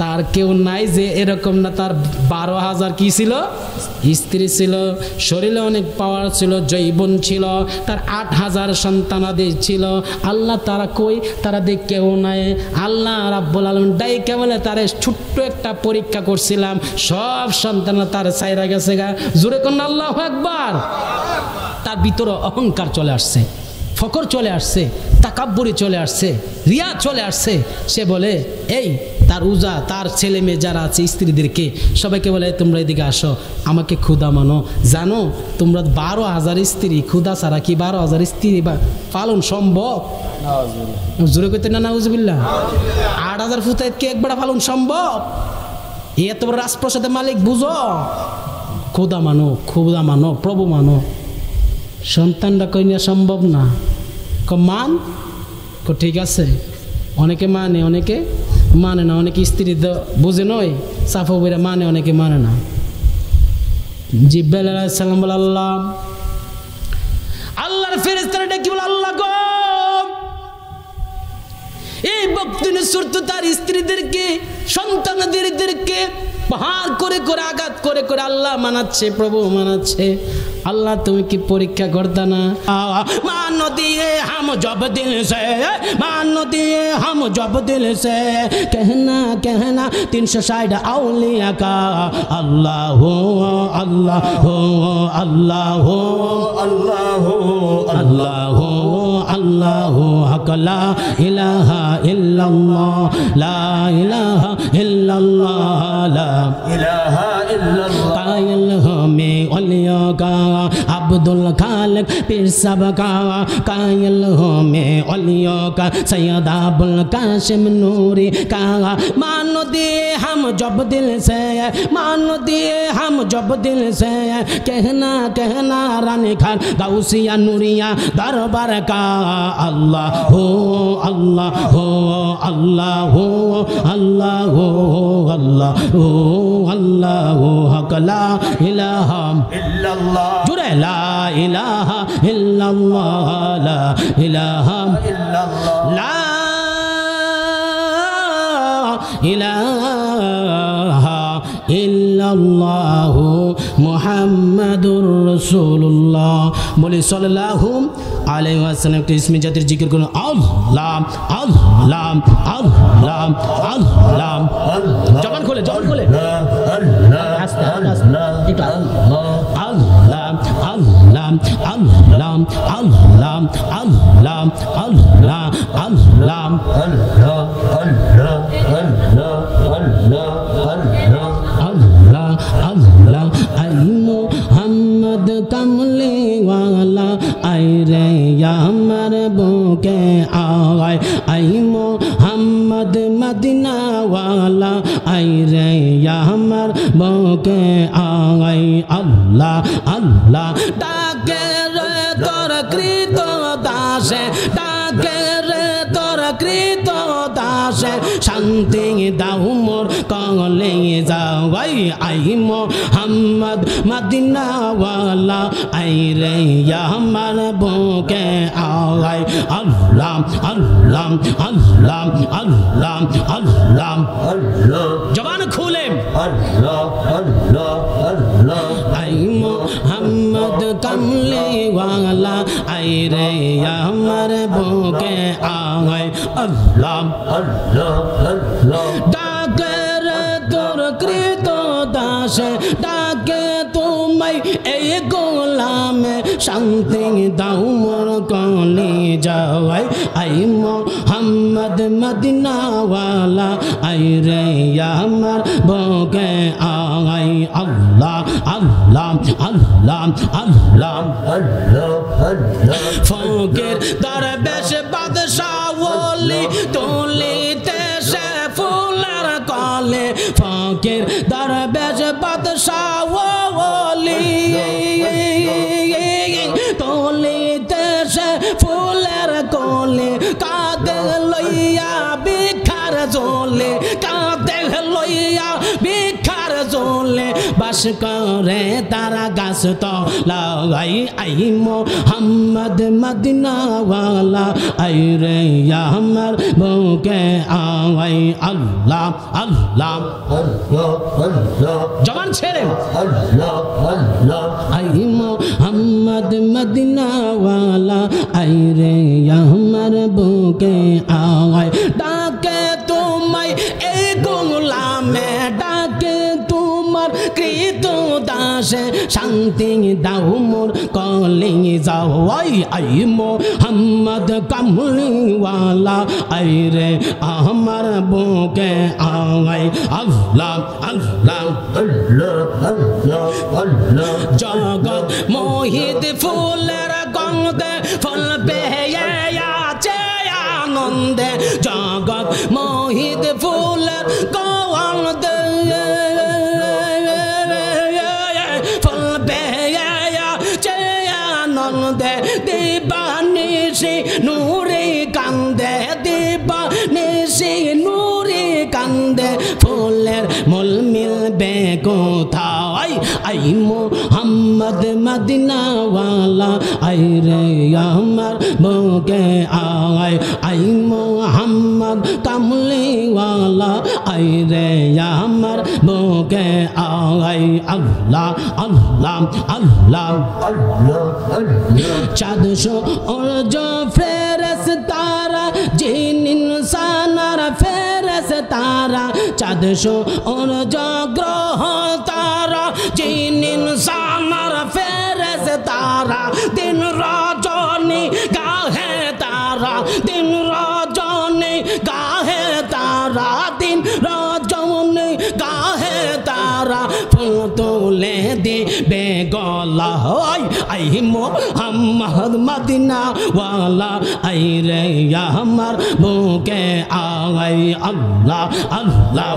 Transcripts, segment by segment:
তার কেউ নাই যে এরকম না, তার 12,000 কি ছিল স্ত্রী ছিল, শরীরে অনেক পাওয়ার ছিল, যৌবন ছিল, তার 8,000 সন্তানাদি ছিল। আল্লাহ তারা কই, তারা দেখ কেউ নাই। আল্লাহ রাব্বুল আলামিন ডাইকা বলে তারে ছোট্ট একটা পরীক্ষা করছিলাম, সব সন্তান তার ছাইরা গেছে গা। জোরে কোন আল্লাহু আকবার। তার ভিতরে অহংকার চলে আসছে, ফকর চলে আসছে, তাকাব্বুরি চলে আসছে, রিয়া চলে আসছে। সে বলে এই তার উজা, তার ছেলে মেয়ে যারা আছে স্ত্রীদেরকে সবাইকে বলে তোমরা এদিকে আসো, আমাকে ক্ষুধা মানো। জানো তোমরা 12,000 স্ত্রী, ক্ষুধা ছাড়া কি 12,000 স্ত্রী পালন সম্ভব? জোরে কইতে না নাউজুবিল্লাহ। 8,000 ফুতায় কি একবার পালন সম্ভব? এত বড় রাজপ্রসাদের মালিক, বুঝো, ক্ষুধা মানো, ক্ষুধা মানো, প্রভু মানো। সন্তানরা কই না সম্ভব না, মান ঠিক আছে। অনেকে মানে, অনেকে মানে না, অনেকে স্ত্রী বুঝে নয় সাফা বইরা মানে, অনেকে মানে না। জিব্রাইল আলাইহিস সালাম বলে আল্লাহ, আল্লাহর ফেরেশতারা ডেকে বলে আল্লাহ গো, এই বক্তিনে সুরত তার স্ত্রীদেরকে, সন্তানদেরকে পাহাড় করে করে আঘাত করে করে আল্লাহ মানাচ্ছে, প্রভু মানাচ্ছে। আল্লাহ তুমি কি পরীক্ষা করতা না? মান দিয়ে হাম জব দিল সে, মান দিয়ে হাম জব দিল সে, कहना कहना 360 औलिया का अल्लाह हो अल्लाह हो अल्लाह हो अल्लाह हो अल्लाह हो अल्लाह हो हक ला इलाहा इल्लल्लाह ला इलाहा इल्लल्लाह ला इलाहा इल्लल्लाह कायल हमें औलिया का अब्दुल खालिक पीर सब का, कायल हमें औलिया का सैयद अबुल कासिम नूरी का। मानो दिए हम जब दिल से, मानो दिए हम जब दिल से, कहना कहना रानी खान गौसिया नूरिया दरबार का अल्लाह हो अल्लाह हो अल्लाह हो अल्लाह हो अल्लाह हो अल्लाह हो हक ला इलाहा इल्लल्लाह, जुरे ला इलाहा इल्लल्लाह ला इलाहा इल्लल्लाह ला इलाहा इल्लल्लाहु मुहम्मदुर रसूलुल्लाह। बोले सल्लल्लाहु अलैहि वसल्लम के इसमें जातिर जिक्र करो अल्लाह अल्लाह अल्लाह अल्लाह। जबान खोले, जबान खोले, आस्ते आस्ते एक अल्लाह अल्लाह अल्लाह अल्लाह अल्लाह अल्लाह अल्लाह अल्लाह अल्लाह अल्लाह आई मोहम्मद कमले वाला आई रे या हमर बोके आए, आई मोहम्मद मदीना वाला आई रे या हमर बोके आए। अल्लाह अल्लाह डाके रे तोर कृत दासे, डाके रे तोर कृत दासे, शांति दाऊ मोर कले जावाई। आई मोहम्मद मदीना वाला आई रे या हमर बोके आए। अल्लाह अल्लाह अल्लाह अल्लाह अल्लाह अल्लाह। जबान खोले अल्लाह अल्लाह अल्लाह। आई मोहम्मद कमले वाला आई रे या हमर बोके आए। अल्लाह अल्लाह अल्लाह। डाके रे तोर कृत दासे, डाके तुम्हें এই গোলামে শান্তি দাও মোর কলে যাওয়াই। আই মোহাম্মদ মদিনা ওয়ালা আই রে আমার বকে আই। আল্লাহ আল্লাহ আল্লাহ আল্লাহ আল্লাহ আল্লাহ। ফকির দরবেশ বাদশাহ ওলি তুলিতে সে ফুলের কলে, ফকির দরবেশ বাদশাহ ওলি তুলিতে সে ফুলের কলে, কাঁদে লইয়া ভিখার জলে, কাঁদে লইয়া ভিখার জলে। বাস করে তারা গাছ তলায় আই মোহাম্মদ মদিনাওয়ালা আই রে আমার বুকে আই আল্লাহ আল্লাহ জবান ছেড়ে আই মোহাম্মদ মদিনাওয়ালা আই রে আমার বুকে আই ডাকে তোমায় এই গোলামে ডাকে তোমার কৃত দাসে শান্তি দাও মোর কলে যাও আই মোহাম্মদ কামলিওয়ালা আই রে আমার বুকে আই আল্লাহ আল্লাহ জগৎ মোহিত ফুলের গন্ধে ফল পেয়ে আছে আনন্দে জগৎ মোহিত ফুলের গন্ধে ফল পেয়ে আছে আনন্দে দিবানিশি নূরে কান্দে দিবানিশি নূরে কান্দে ফুলের মূল মিলবে কোথায় আই মোহাম্মদ মদিনাওয়ালা আই রে আমার বুকে আয় আই মোহাম্মদ কামলিওয়ালা আই রে আমার বুকে আয় আল্লাহ আল্লাহ আল্লাহ চাঁদ সূরজ ফেরেশতারা জিন ইনসান আর ফেরেশতারা চাঁদ সূরজ গ্রহ তারা জিন ইনসান আর ফেরেশতারা দিন রজনী গাহে তারা দিন রজনী গাহে তারা দিন রজনী গাহে তারা ফুল তুলে দিবে গলায় আই মোহাম্মদ মদিনাওয়ালা আই রে আমার বুকে I Allah Allah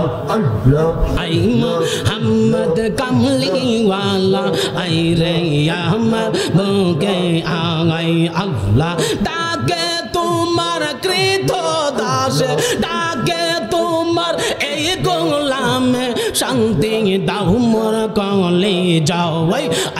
I Mohammad কামলিওয়ালা আই রে আমার বুকে আই আল্লাহ ডাকে তোমার কৃত দাস ডাকে তোমার এই গোলামে শান্তি দাও মোর কলে যাও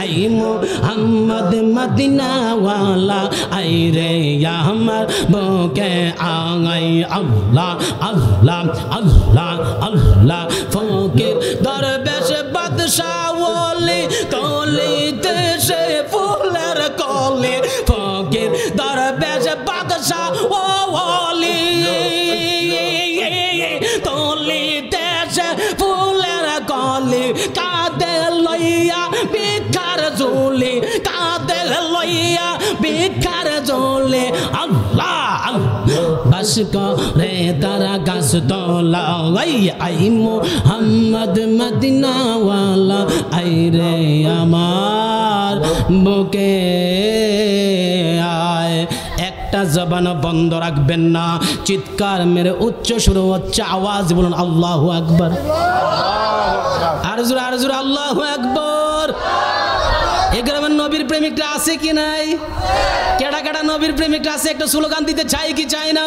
আই মোহাম্মদ মদিনাওয়ালা আই রে আমার বুকে আই আল্লাহ আল্লাহ আল্লাহ আল্লাহ ফকির দরবেশ বাদশাহ ওলি কলিতে সে ফুলের কলে ফকির দরবেশ বাদশাহ ওলি কলিতে সে ফুলের কলে কাঁদে লইয়া ভিক্ষার ঝুলি কাঁদে লইয়া ভিক্ষার ঝুলি আল্লাহ বাস করে তারা গাছ তলায় আই মোহাম্মদ মদিনাওয়ালা আই রে আমার বুকে আয় একটা জবান বন্ধ রাখবেন না চিৎকার মেরে উচ্চ সুর উচ্চ আওয়াজ বলুন আল্লাহু আকবার আর জোরে আল্লাহু আকবার এই গ্রামের নবীর প্রেমিকরা আছে কি নাই কেডা কেডা নবীর প্রেমিকরা আছে একটা স্লোগান দিতে চাই কি চাই না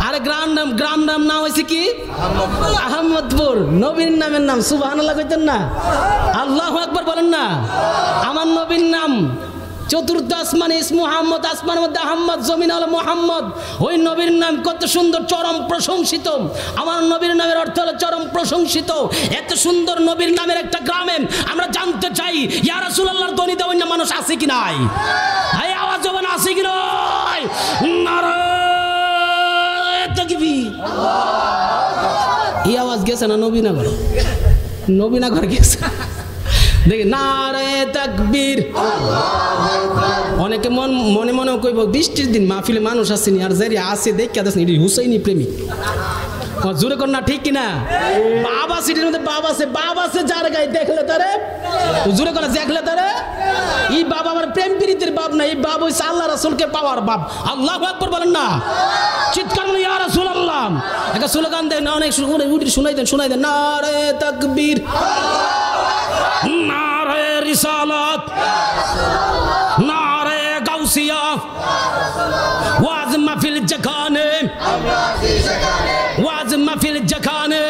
আরে গ্রাম নাম নাম হয়েছে কি আহমদপুর নবীর নামের নাম সুবহানাল্লাহ কইতেন না আল্লাহু আকবার বলেন না আমার নবীর নাম চতুর্থ আসমানে ইসমু আহমদ আসমানের মধ্যে আহমদ জমিন হলো মোহাম্মদ ওই নবীর নাম কত সুন্দর চরম প্রশংসিত আমার নবীর নামের অর্থ হলো চরম প্রশংসিত এত সুন্দর নবীর নামের একটা গ্রামে আমরা জানতে চাই ইয়া রাসূলুল্লাহর ধ্বনিতে অন্য মানুষ আছে কি নাই ভাই আওয়াজ জবান আছে কি নাই নারায়ে তাকবীর এই আওয়াজ গেছে না নবীনগর গেছে দেখি নারায়ে তাকবীর অনেকে মনে মনে কইব বৃষ্টির দিন মাহফিলে মানুষ আসেনি আর যারি আসে দেখা দেখছেন এটি হুসাইনি প্রেমিক জোরে কর না ঠিক কিনা বাবা সিটির মধ্যে বাবা আছে যার গায়ে দেখলে তারে জোরে করে দেখলে তারে এই বাবা আমার প্রেম প্রীতির বাপ না এই বাপ হইছে আল্লাহ রাসূলকে পাওয়ার বাপ আল্লাহু আকবার বলেন না চিৎকার করে ইয়া রাসূলুল্লাহ একটা স্লোগান দেন না অনেক শুনাই দেন নারায়ে তাকবীর নারায়ে রিসালাত নারায়ে গাউসিয়া ওয়াজ মাহফিল যেখানে ওয়াজ মাহফিল যেখানে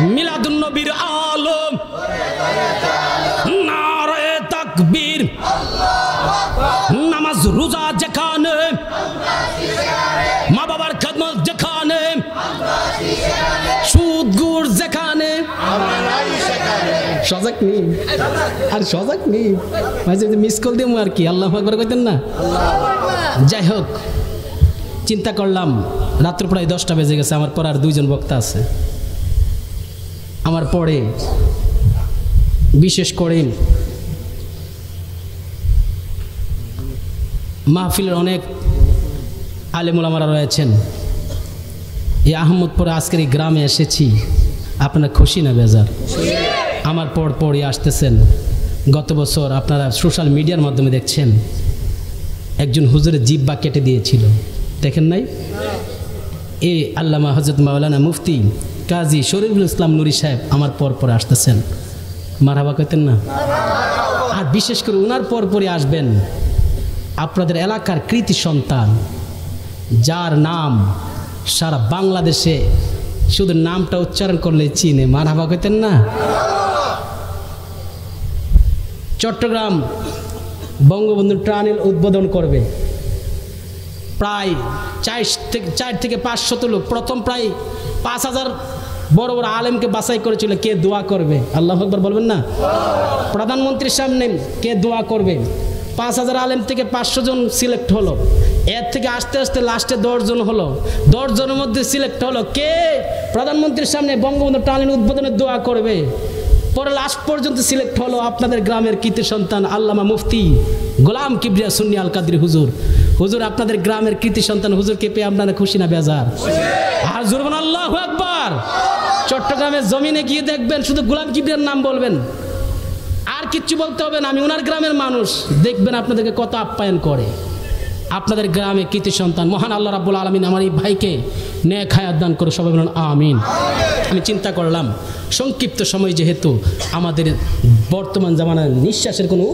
মিলাদুন নবীর আলো রোজা যেখানে, মা বাবার খেদমত যেখানে, সুদ গুড় যেখানে, সজাগ নেই আর সজাগ নেই, মাঝে মিস কল দিমু আর কি, আল্লাহু আকবার কইতেন না। যাই হোক, চিন্তা করলাম রাত্র প্রায় 10টা বেজে গেছে, আমার পর আর 2জন বক্তা আছে। আমার পরে বিশেষ করে মাহফিলের অনেক আলেম ওলামারা রয়েছেন। এই আহমদপুরে আজকের এই গ্রামে এসেছি, আপনারা খুশি না বেজার? আমার পরই আসতেছেন। গত বছর আপনারা সোশ্যাল মিডিয়ার মাধ্যমে দেখছেন একজন হুজুরের জিহ্বা কেটে দিয়েছিল, দেখেন নাই? এ আল্লামা হযরত মাওলানা মুফতি কাজী শরীফুল ইসলাম নুরি সাহেব আমার পর আসতেছেন, মারহাবা কইতেন না? আর বিশেষ করে ওনার পরই আসবেন আপনাদের এলাকার কৃতি সন্তান, যার নাম সারা বাংলাদেশে শুধু নামটা উচ্চারণ করলে চিনে, মারহাবা কইতেন না? চট্টগ্রাম বঙ্গবন্ধু টার্মিনাল উদ্বোধন করবে। প্রায় 4 থেকে 500 লোক, প্রথম প্রায় 5000 বড় বড় আলেমকে বাছাই করেছিল কে দোয়া করবে। আল্লাহু আকবার বলবেন না? প্রধানমন্ত্রীর সামনে কে দোয়া করবে, 5000 আলেম থেকে 500 জন সিলেক্ট হলো। এর থেকে আস্তে আস্তে লাস্টে 10 জন হলো। 10 জনের মধ্যে সিলেক্ট হলো কে প্রধানমন্ত্রীর সামনে বঙ্গবন্ধু টার্মিনাল উদ্বোধনের দোয়া করবে। পরে লাস্ট পর্যন্ত সিলেক্ট হলো আপনাদের গ্রামের কৃতি সন্তান আল্লামা মুফতি গোলাম কিবরিয়া সুন্নি আল কাদরি হুজুর। হুজুর আপনাদের গ্রামের কৃতি সন্তান হুজুরকে পেয়ে আপনারা খুশি না বেজার? আর জোরে বলুন আল্লাহু আকবার। চট্টগ্রামের জমিনে গিয়ে দেখবেন শুধু গোলাম কিবরিয়ার নাম বলবেন, আর কিচ্ছু বলতে হবে না, আমি ওনার গ্রামের মানুষ, দেখবেন আপনাদেরকে কত আপ্যায়ন করে। আপনাদের গ্রামে কৃতি সন্তান মহান আল্লাহ রাব্বুল আলামিন আমার এই ভাইকে নেক হায়াত দান করে, সবাই বলুন আমিন। আমি চিন্তা করলাম সংক্ষিপ্ত সময় যেহেতু আমাদের বর্তমান জামানায় নিঃশ্বাসের কোনো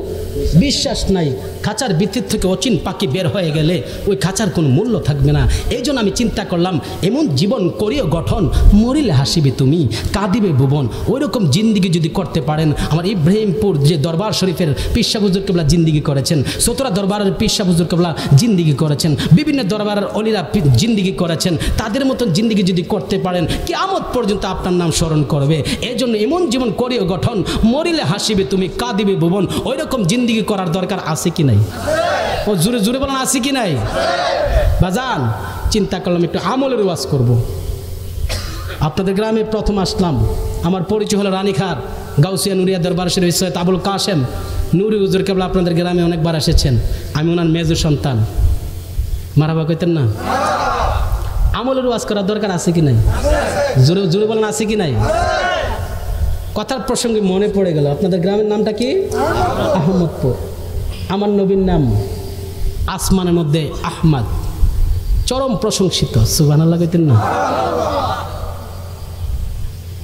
বিশ্বাস নাই, খাঁচার ভিতর থেকে অচিন পাখি বের হয়ে গেলে ওই খাঁচার কোনো মূল্য থাকবে না। এই জন্য আমি চিন্তা করলাম এমন জীবন করিও গঠন, মরিলে হাসিবে তুমি কাঁদিবে ভুবন। ওই রকম জিন্দিগি যদি করতে পারেন, আমার ইব্রাহিমপুর যে দরবার শরীফের পীর সাহেব হুজুর কেবলা জিন্দিগি করেছেন, সতরা দরবারের পীর সাহেব হুজুর কেবলা জিন্দিগি করেছেন, বিভিন্ন দরবারের অলিরা জিন্দিগি করেছেন, তাদের মতন জিন্দিগি যদি করতে পারেন কিয়ামত পর্যন্ত আপনার নাম স্মরণ করবে। এই জন্য এমন জীবন করিও গঠন, মরিলে হাসিবে তুমি কাঁদিবে ভুবন। ওই রকম জিন্দিগি করার দরকার আছে কি নাই? ও জোরে জোরে বলেন আছে কি নাই? বাজান চিন্তা করলাম একটু আমলের ওয়াজ করব। আপনাদের গ্রামে প্রথম আসলাম, আমার পরিচয় হলো রানীখার গাউসিয়া নুরিয়া দরবার শরীফ সৈয়দ আবুল কাশেম নুরি হুজুর কেবলা আপনাদের গ্রামে অনেকবার এসেছেন, আমি ওনার মেজো সন্তান, মারহাবা কইতেন না? আমলের ওয়াজ করার দরকার আছে কি নাই? জোরে জোরে বলেন আছে কি নাই? কথার প্রসঙ্গে মনে পড়ে গেল, আপনাদের গ্রামের নামটা কি? আহমদপুর। আমার নবীর নাম আসমানের মধ্যে আহমদ, চরম প্রশংসিত, সুবহানাল্লাহ কইতেন না?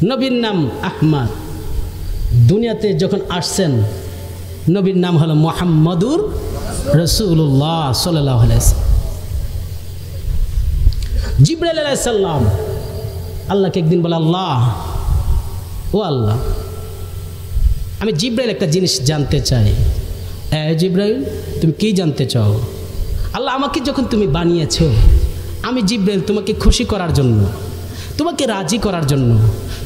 নবীর নাম আহমদ। দুনিয়াতে যখন আসছেন নবীর নাম হলো মুহাম্মাদুর রাসূলুল্লাহ সাল্লাল্লাহু আলাইহি ওয়াসাল্লাম। জিবরাইল আলাইহিস সালাম আল্লাহকে একদিন বলে, আল্লাহ ও আল্লাহ, আমি জিবরাইল একটা জিনিস জানতে চাই। জিবরাইল তুমি কি জানতে চাও? আল্লাহ আমাকে যখন তুমি বানিয়েছো, আমি জিবরাইল তোমাকে খুশি করার জন্য, তোমাকে রাজি করার জন্য,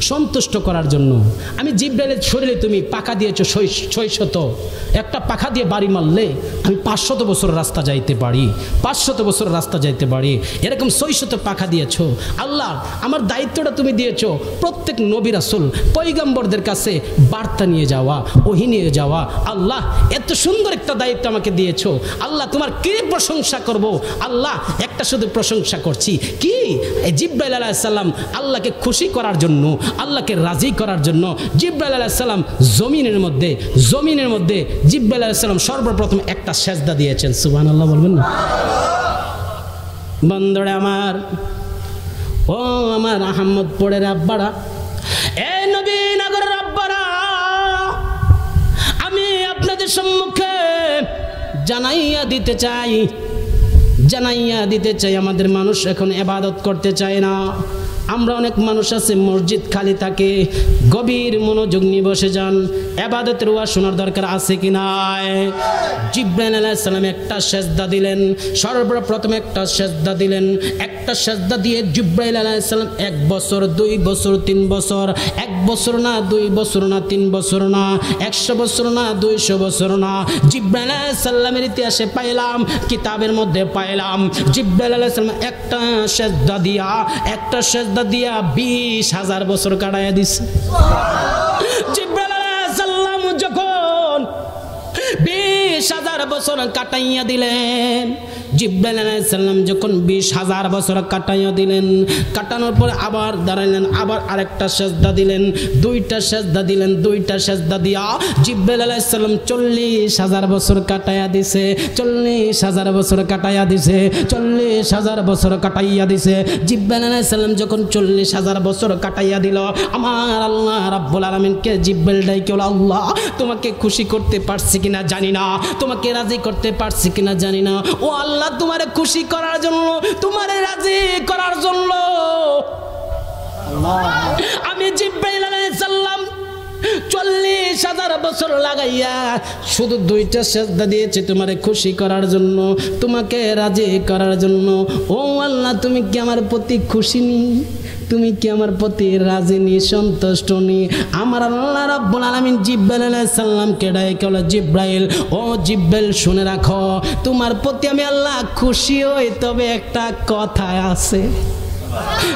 সন্তুষ্ট করার জন্য আমি জিবরাইলের শরীরে তুমি পাখা দিয়েছো 600, একটা পাখা দিয়ে বাড়ি মারলে আমি 500 বছর রাস্তা যাইতে পারি, 500 বছর রাস্তা যাইতে পারি, এরকম 600 পাখা দিয়েছো। আল্লাহ আমার দায়িত্বটা তুমি দিয়েছো প্রত্যেক নবী রাসূল পয়গম্বরদের কাছে বার্তা নিয়ে যাওয়া, ওহী নিয়ে যাওয়া। আল্লাহ এত সুন্দর একটা দায়িত্ব আমাকে দিয়েছো, আল্লাহ তোমার কি প্রশংসা করব? আল্লাহ একটা শুধু প্রশংসা করছি কি, জিবরাইল আলাইহিস সালাম আল্লাহকে খুশি করার জন্য, আল্লাহকে রাজি করার জন্য জিবরাইল আলাইহিস সালাম জমিনের মধ্যে জিবরাইল আলাইহিস সালাম সর্বপ্রথম একটা সেজদা দিয়েছেন। সুবহানাল্লাহ বলবেন না? বন্ধুরা আমার, ও আমার আহমদপুরের আব্বারা, এই নবী নগরের আব্বারা, আমি আপনাদের সম্মুখে জানাইয়া দিতে চাই, আমাদের মানুষ এখন ইবাদত করতে চায় না, আমরা অনেক মানুষ আছে মসজিদ খালি থাকে, গভীর মনোযোগ নিয়ে বসে যান, ইবাদতের ওয়াজ শোনার দরকার আছে কি নাই? জিবরাইল আলাইহিস সালাম একটা সেজদা দিলেন, সর্বপ্রথম একটা সেজদা দিলেন। একটা সেজদা দিয়ে জিবরাইল আলাইহিস সালাম 1 বছর 2 বছর 3 বছর, 1 বছর না 2 বছর না 3 বছর না 100 বছর না 200 বছর না, জিবরাইল আলাইহিস সালামের ইতিহাসে পাইলাম, কিতাবের মধ্যে পাইলাম, জিবরাইল আলাইহিস সালাম একটা সেজদা দিয়া 20,000 বছর কাটাইয়া দিছে। জিবরাইল আলাইহিস সালাম যখন 20,000 বছর কাটাইয়া দিলেন, জিবরাইল আলাইহিস সালাম যখন 20,000 বছর কাটাইয়া দিলেন, কাটানোর পরে আবার দাঁড়াইলেন, আবার আরেকটা সেজদা দিলেন, 2টা সেজদা দিলেন, 2টা সেজদা দিয়া জিবরাইল আলাইহিস সালাম 40,000 বছর কাটাইয়া দিছে, 40,000 বছর কাটাইয়া দিছে, 40,000 বছর কাটাইয়া দিছে। জিবরাইল আলাইহিস সালাম যখন 40,000 বছর কাটাইয়া দিল, আমার আল্লাহ রাব্বুল আলামিনকে জিবরাইল ডাইকে বলে, আল্লাহ তোমাকে খুশি করতে পারছি কিনা জানি না, তোমাকে রাজি করতে পারছি কিনা জানি না, ও আল্লাহ তোমারে খুশি করার জন্য, তোমারে রাজি করার জন্য আমি জিবরাইল আলাইহিস সালাম 40,000 বছর লাগাইয়া শুধু 2টা সেজদা দিয়েছি তোমারে খুশি করার জন্য, তোমাকে রাজি করার জন্য। ও আল্লাহ তুমি কি আমার প্রতি খুশি নি? তুমি কি আমার প্রতি রাজি নি, সন্তুষ্ট নি? আমার আল্লাহ রাব্বুল আলামিন জিবরাইল আলাইহিস সালামকে ডাকে বলে, জিবরাইল, ও জিবরাইল শুনে রাখো, তোমার প্রতি আমি আল্লাহ খুশি হই, তবে একটা কথা আছে,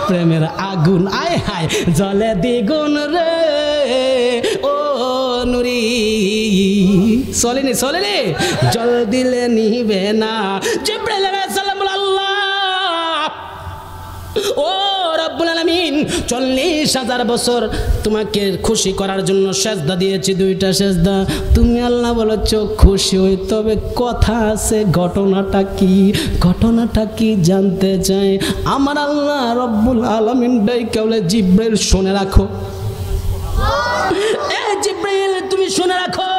প্রেমের আগুন আয় হায় জ্বলে দ্বিগুণ রে ও নুরি, চলেনি জল দিলে নিবে না। জিবরাইল আলাইহিস সালাম বলে, আল্লাহ ও রব্বুল আলামিন 40,000 বছর তোমাকে খুশি করার জন্য সেজদা দিয়েছি, 2টা সেজদা, তুমি আল্লাহ বলেছ খুশি হই, তবে কথা আছে, ঘটনাটা কি জানতে চাই। আমার আল্লাহ রব্বুল আলামিন ডাইকে বলে, জিবরাইল শুনে রাখো, এ জিবরাইল তুমি শুনে রাখো,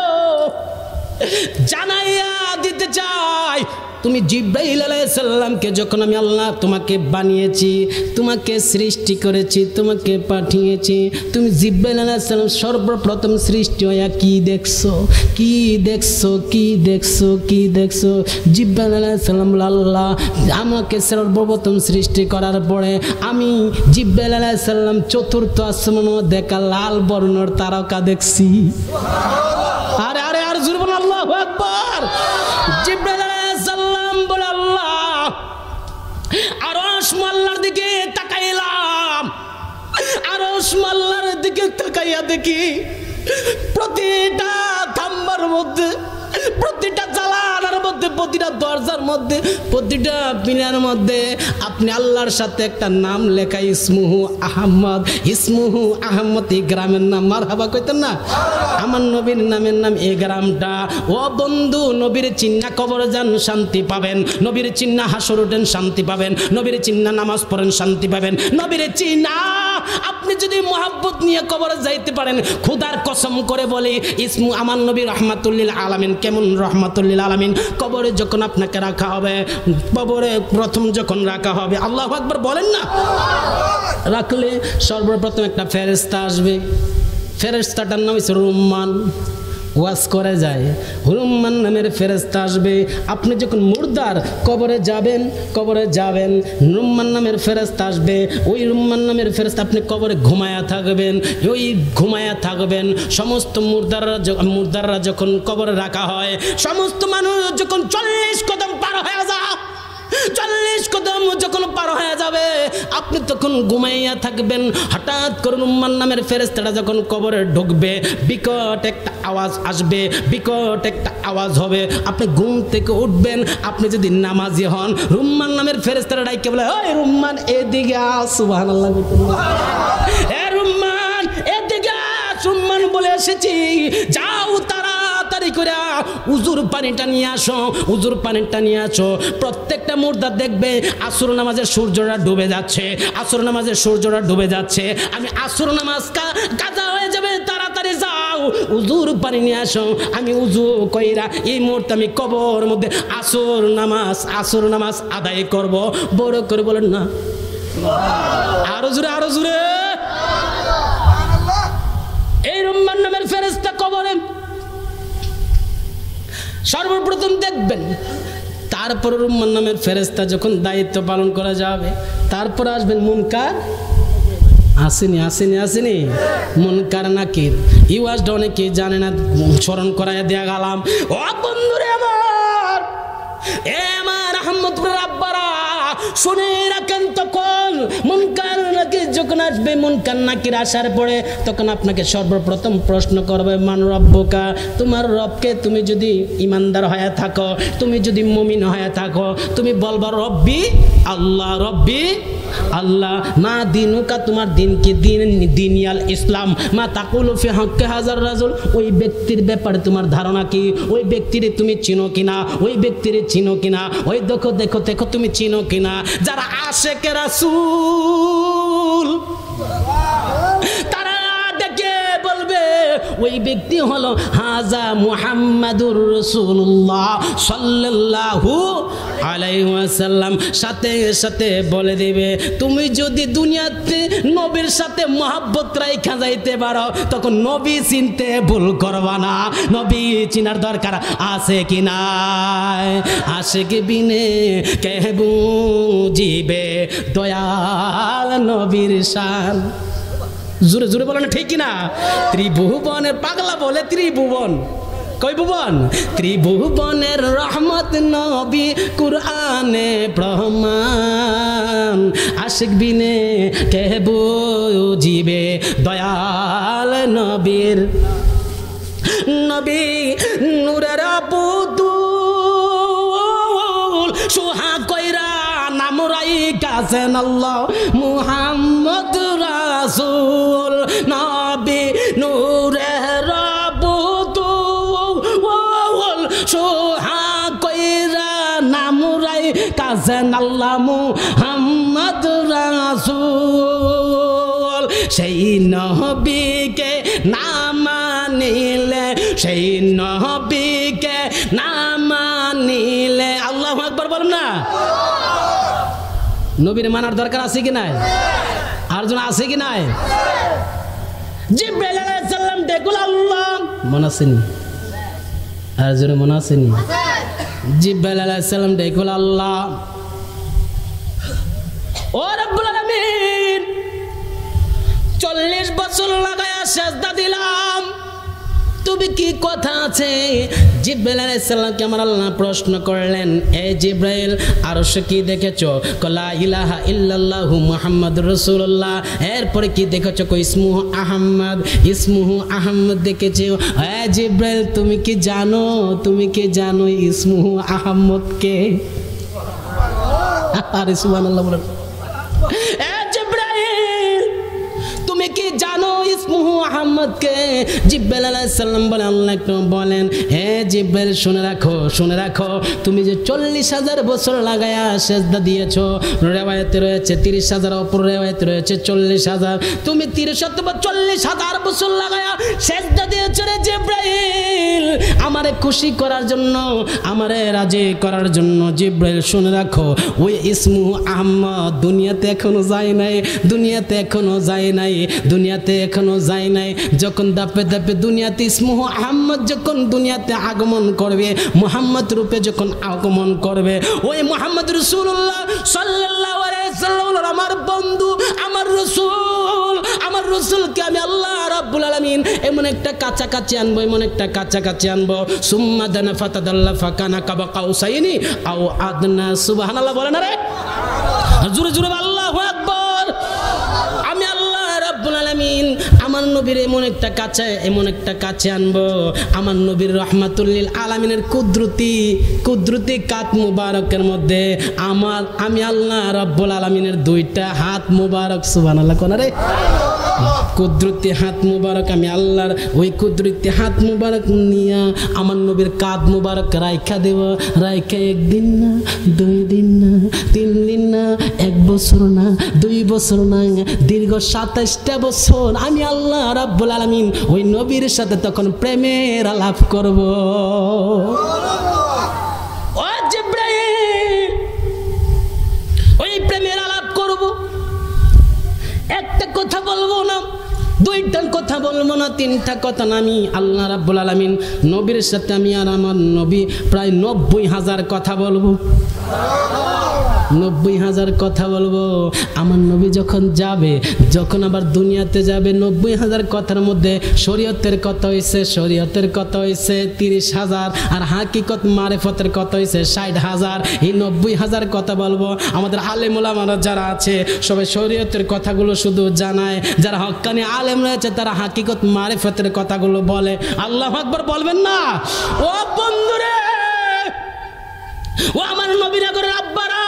জানাইয়া দিতে চাই, তুমি জিবরাইল আলাইহিস সালামকে যখন আমি আল্লাহ তোমাকে বানিয়েছি, তোমাকে সৃষ্টি করেছি, তোমাকে পাঠিয়েছি, তুমি জিবরাইল আলাইহিস সালাম সর্বপ্রথম সৃষ্টি হয়ে কি দেখছো? জিবরাইল আলাইহিস সালাম বলে, আল্লাহ আমাকে সর্বপ্রথম সৃষ্টি করার পরে আমি জিবরাইল আলাইহিস সালাম 4র্থ আসমানে দেখা লাল বর্ণের তারকা দেখছি। আরে আর জোরে বলুন আল্লাহু আকবার। জিবরাইল আলাইহিস সালাম বলে, আল্লাহ আরশ মাল্লার দিকে তাকাইলাম, আরশ মাল্লার দিকে তাকাইয়া দেখি প্রতিটা থাম্বার মধ্যে, প্রতিটা জালানার মধ্যে, প্রতিটা দরজার মধ্যে, প্রতিটা পিলার মধ্যে আপনি আল্লাহর সাথে একটা নাম লেখা, ইসমুহু আহমদ। এই গ্রামের নাম মারহাবা কইতেন না, আমার নবীর নামের নাম এই গ্রামটা। ও বন্ধু, নবীর চিন্না কবর যান শান্তি পাবেন, নবীর চিন্না হাসর ওঠেন শান্তি পাবেন, নবীর চিন্না নামাজ পড়েন শান্তি পাবেন, নবীর চিন্না আপনি যদি মহব্বত নিয়ে কবরে যাইতে পারেন, খোদার কসম করে বলি, ইসমু আমার নবী রহমাতুল্লিল আলামিন। কেমন রহমাতুল্লিল আলামিন? কবরে যখন আপনাকে রাখা হবে, কবরে প্রথম যখন রাখা হবে, আল্লাহু আকবার বলেন না, রাখলে সর্বপ্রথম একটা ফেরেশতা আসবে, ফেরেশতাটার নাম হচ্ছে রুম্মান, ওয়াজ করে যায়, রুম্মান নামের ফেরেশতা আসবে। আপনি যখন মুর্দার কবরে যাবেন, রুম্মান নামের ফেরেশতা আসবে, ওই রুম্মান নামের ফেরেশতা আপনি কবরে ঘুমায়া থাকবেন। সমস্ত মুর্দাররা যখন কবরে রাখা হয়, সমস্ত মানুষ যখন 40 কদম পার হয়ে যায়, 40 কদম যখন পার হয়ে যাবে, আপনি তখন ঘুমাইয়া থাকবেন। হঠাৎ করে রুম্মান নামের ফেরেশতাটা যখন কবরে ঢুকবে, বিকট একটা আওয়াজ আসবে, বিকট একটা আওয়াজ হবে, আপনি ঘুম থেকে উঠবেন। আপনি যদি নামাজি হন, রুম্মান নামের ফেরেশতাটা ডাইকে বলে, ওই রুম্মান এদিকে আস, সুবহানাল্লাহ, এ রুম্মান এদিকে আস, রুম্মান বলে এসেছি, যাও তাড়াতাড়ি করে উজুর পানিটা নিয়ে আসো। প্রত্যেকটা মুর্দা দেখবে আসর নামাজের সূর্যটা ডুবে যাচ্ছে, আমি আসর নামাজ কাজা হয়ে যাবে, তাড়াতাড়ি যাও উজুর পানি নিয়ে আসো। আমি উজু কইরা এই মুহূর্তে আমি কবর মধ্যে আসর নামাজ আদায় করব। বড় করে বলেন না, আরো জোরে, আরো জোরে। এই রুম্মান নামের ফেরেশতা কবরে সর্বপ্রথম দেখবেন, তারপর রুম্মান নামের ফেরেশতা যখন দায়িত্ব পালন করা যাবে, তারপর আসবেন মুনকার। আসেনি মুনকার নাকির। ইওয়াজ অনেকে জানে না, স্মরণ করায় দেয়া গেলাম। ও বন্ধুরে আমার, এ আমার আহমদপুর আব্বারা, শুনে রাখেন, তখন মুনকার নাকির যখন আসবে, মুনকার নাকির আসার পরে তখন আপনাকে সর্বপ্রথম প্রশ্ন করবে, মান রব্বুকা, তোমার রবকে। তুমি যদি ইমানদার হয়ে থাকো, তুমি যদি মুমিন হয়ে থাকো, তুমি বলবা রব্বি আল্লাহ, রব্বি আল্লাহ। মা দিনুকা, তোমার দিন কি? দিনিয়াল ইসলাম। মা তাকুলু ফি হাক্কি হাজার রাজুল, ওই ব্যক্তির ব্যাপারে তোমার ধারণা কি? ওই ব্যক্তিরে তুমি চিনো কিনা? ওই ব্যক্তিরে চিনো কিনা? ওই দেখো দেখো দেখো তুমি চিনো কিনা? যারা আশিকে রাসূল, তারা ডেকে বলবে ওই ব্যক্তি হলো হাজা মুহাম্মাদুর রাসূলুল্লাহ সাল্লাল্লাহু আলাইহি ওয়াসাল্লাম। সাথে সাথে বলে দিবে, তুমি যদি দুনিয়াতে নবীর সাথে মহব্বত রাইখা যাইতে পারো, তখন নবী চিনতে ভুল করবা না। নবী চিনার দরকার আছে কি নাই? আশিক বিনে কে বুঝিবে দয়াল নবীর শান। জোরে জোরে বলে না, ঠিক কিনা? ত্রিভুবনের পাগলা বলে ত্রিভুবন, কই ভুবন? ত্রিভুবনের রহমত নবী কুরআনে প্রমাণ। আশিক বিনে কে বুঝিবে দয়াল নবীর। নবী নূরের পুতুল, সোহা কইরা নাম রাইখাছেন আল্লাহ মুহাম্মদ রাসূল। নবী নূরের পুতুল, সোহা কইরা নাম রাইখাছেন আল্লাহ মুহাম্মদ রাসূল। সেই নবীকে না মানিলে, সেই নবীকে না মানিলে, আল্লাহু আকবার বলুন না। নবীর মানার দরকার আছে কি নাই? আর জন আছে কি নাই? জিবরাইল আলাইহিস সালাম দেখুল আল্লাহ, মনে আছেনি? আর জন মনে আছেনি? জিবরাইল আলাইহিস সালাম দেখুল আল্লাহ, ও রব্বুল আলামিন 40 বছর লাগায়া সেজদা দিলাম, তুমি কি কথা আছে? জিবরাইল আলাইহিস সালামকে আমার আল্লাহ প্রশ্ন করলেন, এ জিবরাইল আরশে কি দেখেছো? লা ইলাহা ইল্লাল্লাহু মুহাম্মাদুর রাসূলুল্লাহ। এরপরে কি দেখেছো? কই ইসমুহু আহমদ, ইসমুহু আহমদ দেখেছো। এ জিবরাইল তুমি কি জানো, তুমি কি জানো ইসমুহু আহমদ কে? আরে সুবহানাল্লাহ বলেন। এ জিবরাইল তুমি কি জানো ইসমুহু আহমদ কে? জিবরাইল আলাইহিস সালাম বলে, আল্লাহ একটু বলেন। হে জিবরাইল শুনে রাখো, শুনে রাখো, তুমি যে 40,000 বছর লাগায়া সেজদা দিয়েছো, রিওয়ায়াতে রয়েছে 30,000, অপর রিওয়ায়াতে রয়েছে 40,000। তুমি 40,000 বছর লাগায়া সেজদা দিয়েছো রে জিবরাইল, আমারে খুশি করার জন্য, আমারে রাজি করার জন্য। জিবরাইল শুনে রাখো, ওই ইসমুহু আহমদ দুনিয়াতে এখনো যায় নাই, দুনিয়াতে এখনো যায় নাই, দুনিয়াতে এখনো যায় নাই। যখন দাপে দাপে দুনিয়াতে ইসমুহু আহমদ যখন দুনিয়াতে আগমন করবে, মুহাম্মদ রূপে যখন আগমন করবে, ওই মুহাম্মদ রাসূলুল্লাহ সাল্লাল্লাহু আলাইহি ওয়াসাল্লাম আমার বন্ধু, আমার রাসূল, আমার রাসূলকে আমি আল্লাহ রাব্বুল আলামিন এমন একটা কাছাকাছি আনবো, এমন একটা কাছাকাছি আনবো। সুম্মা দানা ফাতাদাল্লা ফাকানা কাবা কাউসাইনি আও আদনা। সুবহানাল্লাহ বলেন না রে, জোরে জোরে আল্লাহু আকবার। আমি আল্লাহ রাব্বুল আলামিন আমার নবীর এমন একটা কাছে, এমন একটা কাছে আনবো, আমার নবীর রহমাতুল লিল আলামিনের কুদরতি কাত মুবারকের মধ্যে আমি আল্লাহ রাব্বুল আলামিনের 2টা হাত মুবারক, সুবহানাল্লাহ কোন রে, কুদরতি হাত মুবারক, আমি আল্লাহর ওই কুদরতি হাত মুবারক নিয়া আমার নবীর কাঁধ মুবারক রাইখা দেব। রাইখা 1 দিন না, 2 দিন না, 3 দিন না, 1 বছর না, 2 বছর না, দীর্ঘ 27টা বছর আমি আল্লাহ রাব্বুল আলামিন ওই নবীর সাথে তখন প্রেমের আলাপ করব। ও জিবরাইল, ওই প্রেমের আলাপ করব। বলবো না তিনটা কথা না, আমি আল্লাহ রাব্বুল আলামিন নবীর সাথে আমি আর আমার নবী প্রায় 90,000 কথা বলবো। 90,000 কথা বলবো। আমার নবী যখন যাবে, যখন আবার দুনিয়াতে যাবে, 90,000 কথার মধ্যে শরীয়তের কথা হয়েছে, শরীয়তের কথা হয়েছে 30,000, আর হাকিকত মারিফতের কথা হয়েছে 60,000। এই 90,000 কথা বলবো। আমাদের আলেম ওলামারা যারা আছে সবাই শরীয়তের কথাগুলো শুধু জানায়, যারা হক্কানি আলেম রয়েছে তারা হাকিকত মারিফতের কথাগুলো বলে। আল্লাহু আকবার বলবেন না? ও বন্ধুরে, ও আমার নবীরা করে আব্বারা,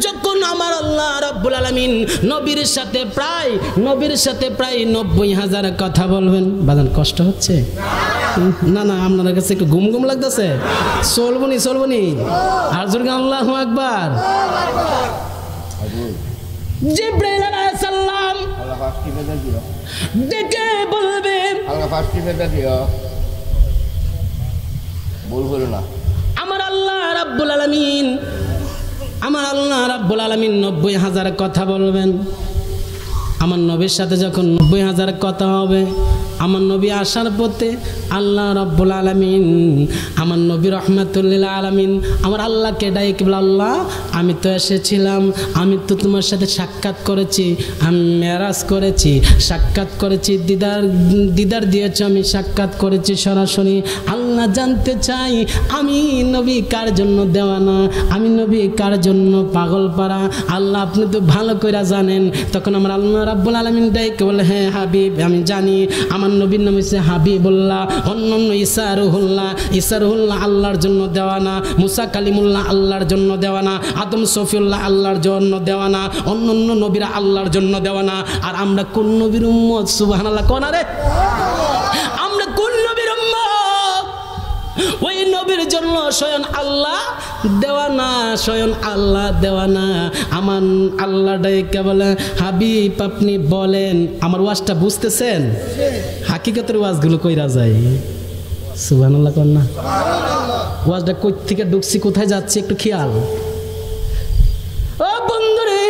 যখন আমার আল্লাহ রাব্বুল আলামিন নবীর সাথে প্রায় 90,000 কথা বলবেন। বাজান কষ্ট হচ্ছে? না না, আপনার কাছে একটু ঘুম ঘুম লাগতেছে? চলবনি আর জোরে আল্লাহু আকবার। জিবরাইল আলাইহিস সালাম ডেকে বলবে, আমার আল্লাহ রাব্বুল আলামিন 90,000 কথা বলবেন। আমার নবীর সাথে যখন 90,000 কথা হবে, আমার নবী আসার পথে আল্লাহ রাব্বুল আলামিন, আমার নবী রাহমাতুল লিল আলামিন আমার আল্লাহকে ডাকে বলে, আল্লাহ আমি তো এসেছিলাম, আমি তো তোমার সাথে সাক্ষাৎ করেছি, আমি মেরাজ করেছি, সাক্ষাৎ করেছি, দিদার দিয়েছ, আমি সাক্ষাৎ করেছি সরাসরি। আল্লাহ জানতে চাই আমি নবী কার জন্য দেওয়ানা, আমি নবী কার জন্য পাগল পারা, আল্লাহ আপনি তো ভালো করে জানেন। তখন আমার আল্লাহ রাব্বুল আলামিন ডাকে বলে, হ্যাঁ হাবিব আমি জানি, আমার নবীর নাম হচ্ছে হাবিবুল্লাহ, অন্যান্য ঈসা রুহুল্লাহ আল্লাহর জন্য দেওয়ানা, মুসা কালিমুল্লাহ আল্লাহর জন্য দেওয়ানা, আদম সফিউল্লাহ আল্লাহর জন্য দেওয়ানা, অন্যান্য নবীরা আল্লাহর জন্য দেওয়ানা। আর আমরা কোন নবীর উম্মত? সুবহানাল্লাহ কোন? আরে আমরা কোন নবীর উম্মত? ওই নবীর জন্য স্বয়ং আল্লাহ দেওয়ানা, স্বয়ং আল্লাহ দেওয়ানা। আমার আল্লাহ ডাইকা বলে, হাবিব আপনি বলেন। আমার ওয়াজটা বুঝতেছেন? হাকিকতের ওয়াজগুলো কইরা যায়। সুবহানাল্লাহ কোন না? ওয়াজটা কই থেকে ঢুকছি, কোথায় যাচ্ছি একটু খেয়াল। ও বন্ধুরে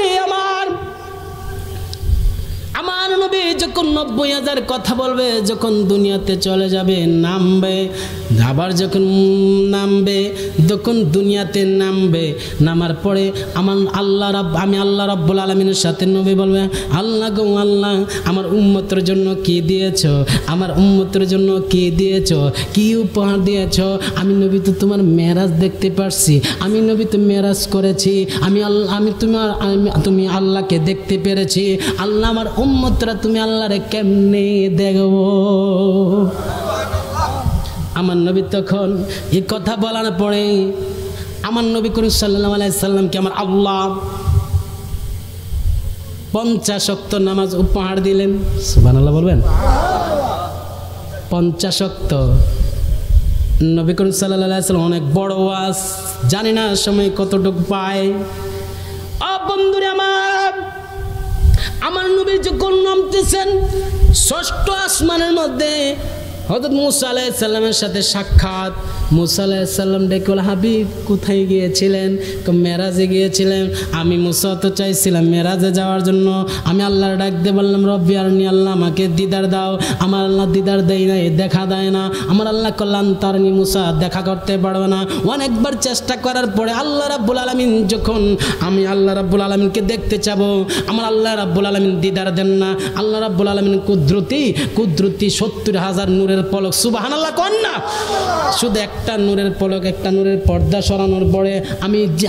আমার নবী যখন 90,000 কথা বলবে, যখন দুনিয়াতে চলে যাবে, নামবে, আবার যখন নামবে, যখন দুনিয়াতে নামবে, নামার পরে আমি আল্লাহ রাব্বুল আলামিনের সাথে নবী বলবে, আল্লাহ গো আল্লাহ আমার উম্মতের জন্য কি দিয়েছ, আমার উম্মতের জন্য কি দিয়েছ, কি উপহার দিয়েছ। আমি নবী তো তোমার মেরাজ দেখতে পারছি, আমি নবী তো মেরাজ করেছি, তুমি আল্লাহকে দেখতে পেরেছি। আল্লাহ আমার উম্মতরা তুমি আল্লাহরে কেমনে দেখবো? আমার নবী তখন এই কথা বলার পরে আমার নবী করিম সাল্লাল্লাহু আলাইহি সাল্লামকে আমার আল্লাহ 50 ওয়াক্ত নামাজ উপহার দিলেন। সুবহানাল্লাহ বলবেন? 50 ওয়াক্ত। নবী করিম সাল্লাল্লাহু আলাইহি সাল্লাম অনেক বড় ওয়াজ, জানি না সময় কতটুকু পায়। বন্ধুরে আমার নবী যখন নামতেছেন 6ষ্ঠ আসমানের মধ্যে, হযরত মুসা আলাইহিস সালামের সাথে সাক্ষাৎ। মুসা আলাইহিস সালাম ডেকে বলে, হাবিব কোথায় গিয়েছিলেন? মেরাজে গিয়েছিলেন। আমি মুসা তো চাইছিলাম মেরাজে যাওয়ার জন্য, আমি আল্লাহর ডাক দিয়ে বললাম, রব্বি আরনি, আল্লাহ আমাকে দিদার দাও। আমার আল্লাহ দিদার দেয় না, দেখা দেয় না। আমার আল্লাহ কল্যাণ তারনি, মুসা দেখা করতে পারবে না। অনেকবার চেষ্টা করার পরে আল্লাহ রাব্বুল আলামিন যখন আমি আল্লাহ রাব্বুল আলামিনকে দেখতে চাবো, আমার আল্লাহ রাব্বুল আলামিন দিদার দেন না। আল্লাহ রাব্বুল আলামিন কুদরতি 70,000 নূরের পলক। সুবহানাল্লাহ কোন না? শুধু একটা নূরের পলক, একটা নূরের পর্দা সরানোর পরে